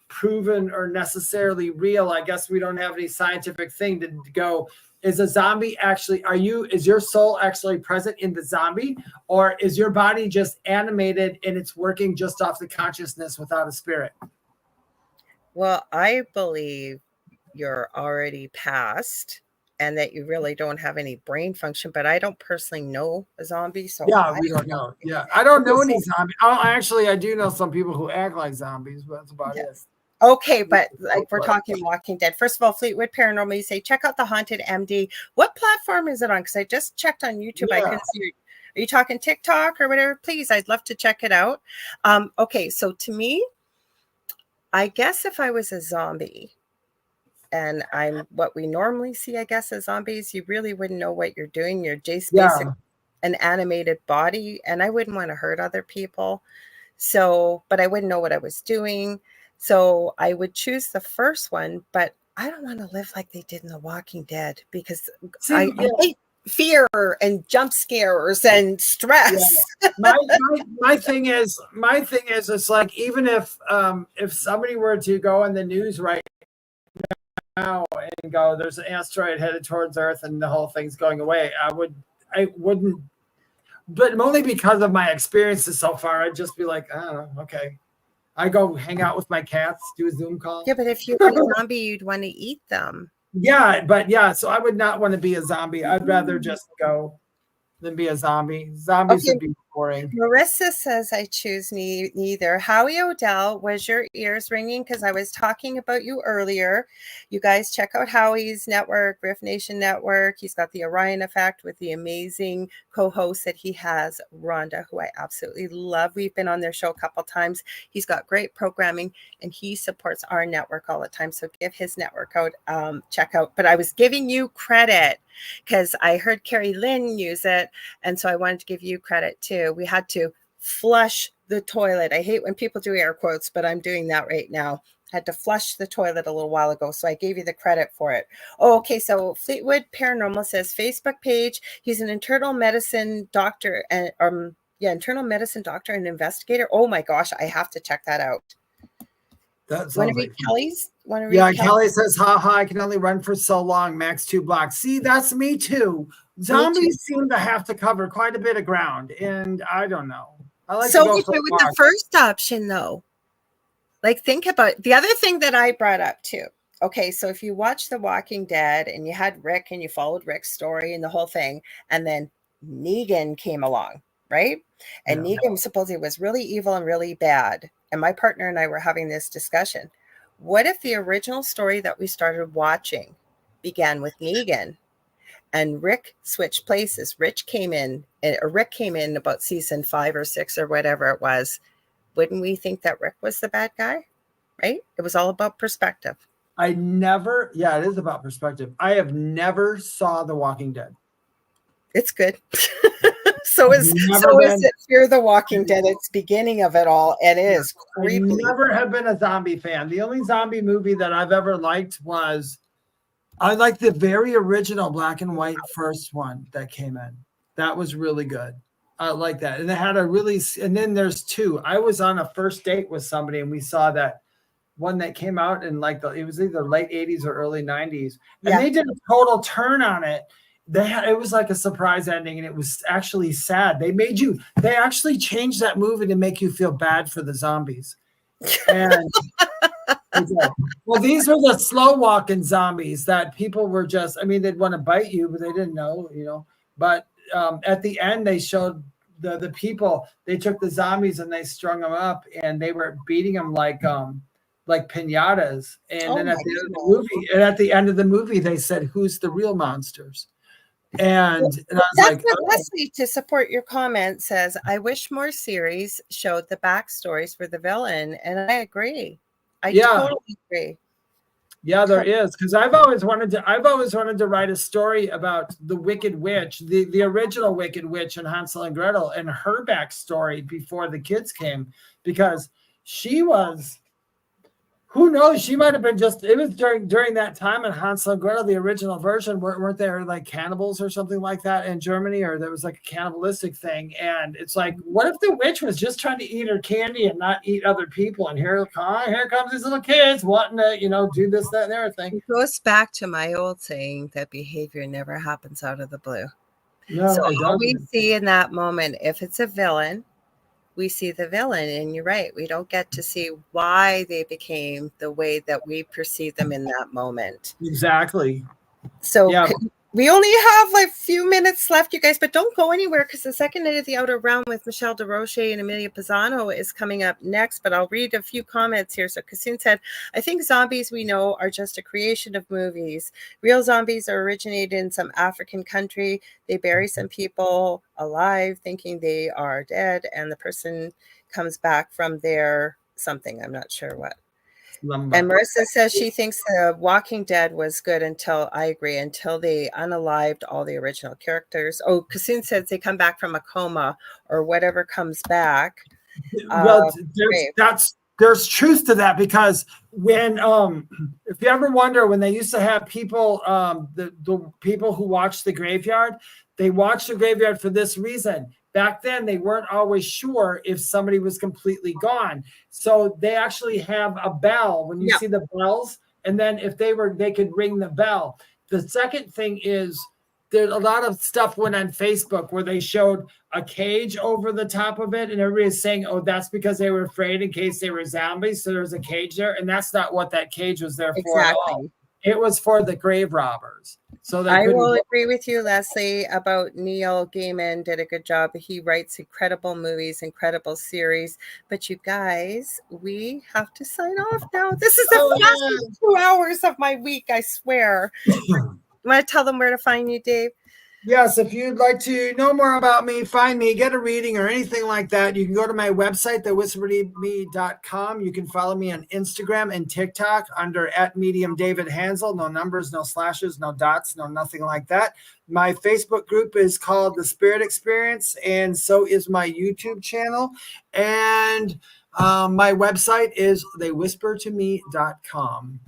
proven or necessarily real, I guess we don't have any scientific thing to go, is a zombie actually, is your soul actually present in the zombie, or is your body just animated and it's working just off the consciousness without a spirit? Well, I believe you're already past and that you really don't have any brain function, but I don't personally know a zombie. So we don't know. Yeah, I don't know any zombies. I do know some people who act like zombies, but that's about it. Okay, but like we're talking Walking Dead. First of all, Fleetwood Paranormal, you say check out the Haunted MD. What platform is it on? Because I just checked on YouTube. I couldn't see it. Are you talking TikTok or whatever? Please, I'd love to check it out. Okay, so to me, I guess if I was a zombie and I'm what we normally see, I guess, as zombies, you really wouldn't know what you're doing. You're just basically an animated body, and I wouldn't want to hurt other people. So, but I wouldn't know what I was doing. So I would choose the first one, but I don't want to live like they did in The Walking Dead because I hate fear and jump scares and stress. Yeah. My thing is, it's like, even if somebody were to go on the news right now and go, there's an asteroid headed towards Earth and the whole thing's going away, I wouldn't, but only because of my experiences so far, I'd just be like, I don't know, okay. I go hang out with my cats, do a Zoom call. Yeah, but if you were a zombie, you'd want to eat them. So I would not want to be a zombie. I'd rather just go than be a zombie. Zombies would be boring. Marissa says I choose neither. Howie O'Dell, was your ears ringing? Because I was talking about you earlier. You guys check out Howie's network, Riff Nation Network. He's got the Orion Effect with the amazing co-host that he has, Rhonda, who I absolutely love. We've been on their show a couple times. He's got great programming and he supports our network all the time. So give his network out, check out. But I was giving you credit because I heard Carrie Lynn use it. And so I wanted to give you credit too. We had to flush the toilet. I hate when people do air quotes, but I'm doing that right now. Had to flush the toilet a little while ago, so I gave you the credit for it. Oh, okay, so Fleetwood Paranormal says Facebook page. He's an internal medicine doctor and internal medicine doctor and investigator. Oh my gosh, I have to check that out. That's Want to read Kelly's? Kelly says, haha, I can only run for so long, max 2 blocks. See, that's me too. Zombies seem to have to cover quite a bit of ground, and I don't know. I like so with the first option though. Like, think about the other thing that I brought up too. Okay, so if you watch The Walking Dead and you had Rick and you followed Rick's story and the whole thing, and then Negan came along, right? And Yeah. Negan supposedly was really evil and really bad. And my partner and I were having this discussion. What if the original story that we started watching began with Negan and Rick switched places? Rick came in about season 5 or 6 or whatever it was. Wouldn't we think that Rick was the bad guy? Right? It was all about perspective. It is about perspective. I have never saw The Walking Dead. It's good. so is it Fear the Walking Dead. It's beginning of it all. It is creepy. I never have been a zombie fan. The only zombie movie that I've ever liked was I like the very original black and white first one that came in. That was really good. I like that. And it had and then there's 2. I was on a first date with somebody and we saw that one that came out in it was either late 80s or early 90s. And they did a total turn on it. It was like a surprise ending and it was actually sad. They actually changed that movie to make you feel bad for the zombies. And well, these were the slow walking zombies that people were just, they'd want to bite you, but they didn't know, but at the end they showed the people, they took the zombies and they strung them up and they were beating them like piñatas. And then at the end of the movie, they said, "Who's the real monsters?" And I was that's like, what Leslie, to support your comment, says, I wish more series showed the backstories for the villain. And I agree. I totally agree. Yeah, there is, because I've always wanted to write a story about the Wicked Witch, the original Wicked Witch in Hansel and Gretel, and her backstory before the kids came, because she was, who knows, she might have been it was during that time in Hansel and Gretel, the original version, weren't there like cannibals or something like that in Germany, or there was like a cannibalistic thing. And it's like, what if the witch was just trying to eat her candy and not eat other people? And here comes these little kids wanting to, do this, that, and everything. It goes back to my old saying that behavior never happens out of the blue. No, so it all we doesn't. see in that moment, if it's a villain, we see the villain, and you're right. We don't get to see why they became the way that we perceive them in that moment. Exactly. So we only have like a few minutes left, you guys, but don't go anywhere, because the second night of the Outer Realm with Michelle DeRoche and Amelia Pisano is coming up next. But I'll read a few comments here. So Kassoon said, I think zombies we know are just a creation of movies. Real zombies are originated in some African country. They bury some people alive thinking they are dead, and the person comes back from their something. I'm not sure what. And Marissa says she thinks The Walking Dead was good until they unalived all the original characters. Oh, Kassoon says they come back from a coma or whatever comes back. Well, there's truth to that, because when if you ever wonder, when they used to have people, the people who watch the graveyard, they watch the graveyard for this reason. Back then, they weren't always sure if somebody was completely gone. So they actually have a bell when you see the bells. And then if they could ring the bell. The second thing is, there's a lot of stuff went on Facebook where they showed a cage over the top of it. And everybody's saying, oh, that's because they were afraid in case they were zombies. So there's a cage there. And that's not what that cage was there for at all. It was for the grave robbers. So I will agree with you, Leslie, about Neil Gaiman did a good job. He writes incredible movies, incredible series. But you guys, we have to sign off now. This is the fastest 2 hours of my week, I swear. You want to tell them where to find you, Dave? Yes, if you'd like to know more about me, find me, get a reading or anything like that, you can go to my website, thewhispertome.com. You can follow me on Instagram and TikTok under @medium David Hanzel. No numbers, no slashes, no dots, no nothing like that. My Facebook group is called The Spirit Experience, and so is my YouTube channel. And my website is thewhispertome.com.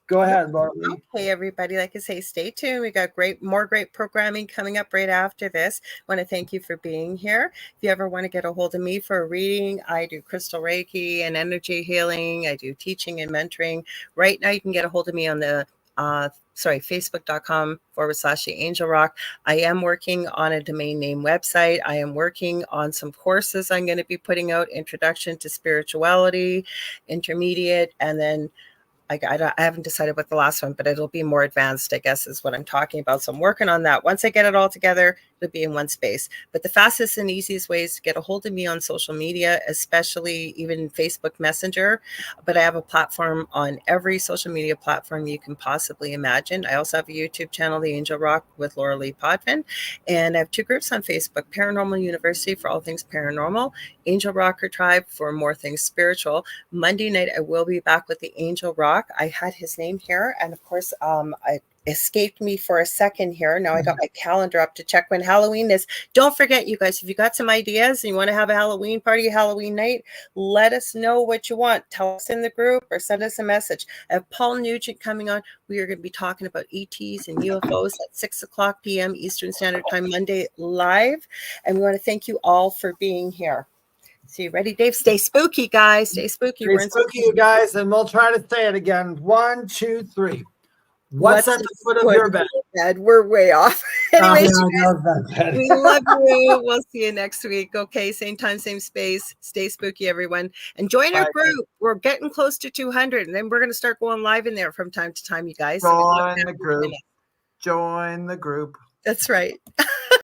Go ahead, Lorilei. Okay, everybody. Like I say, stay tuned. We got more great programming coming up right after this. I want to thank you for being here. If you ever want to get a hold of me for a reading, I do crystal Reiki and energy healing. I do teaching and mentoring. Right now, you can get a hold of me on the facebook.com/the Angel Rock. I am working on a domain name website. I am working on some courses I'm going to be putting out, Introduction to Spirituality, Intermediate, and then I haven't decided what the last one, but it'll be more advanced, I guess, is what I'm talking about. So I'm working on that. Once I get it all together, it'll be in one space. But the fastest and easiest ways to get a hold of me on social media, especially even Facebook Messenger. But I have a platform on every social media platform you can possibly imagine. I also have a YouTube channel, The Angel Rock with Lorilei Potvin. And I have 2 groups on Facebook, Paranormal University for all things paranormal, Angel Rocker Tribe for more things spiritual. Monday night, I will be back with the Angel Rock. I had his name here, and of course, it escaped me for a second here. Now I got my calendar up to check when Halloween is. Don't forget, you guys, if you got some ideas and you want to have a Halloween party, Halloween night, let us know what you want. Tell us in the group or send us a message. I have Paul Nugent coming on. We are going to be talking about ETs and UFOs at 6:00 p.m. Eastern Standard Time, Monday, live. And we want to thank you all for being here. So you ready, Dave? Stay spooky, guys. Stay spooky. Stay spooky, you guys, and we'll try to say it again. 1, 2, 3. What's at the foot of your bed? We're way off. Anyways, yeah, we love you. We'll see you next week. Okay, same time, same space. Stay spooky, everyone. And join our group. We're getting close to 200, and then we're going to start going live in there from time to time, you guys. Join the group. Join the group. That's right.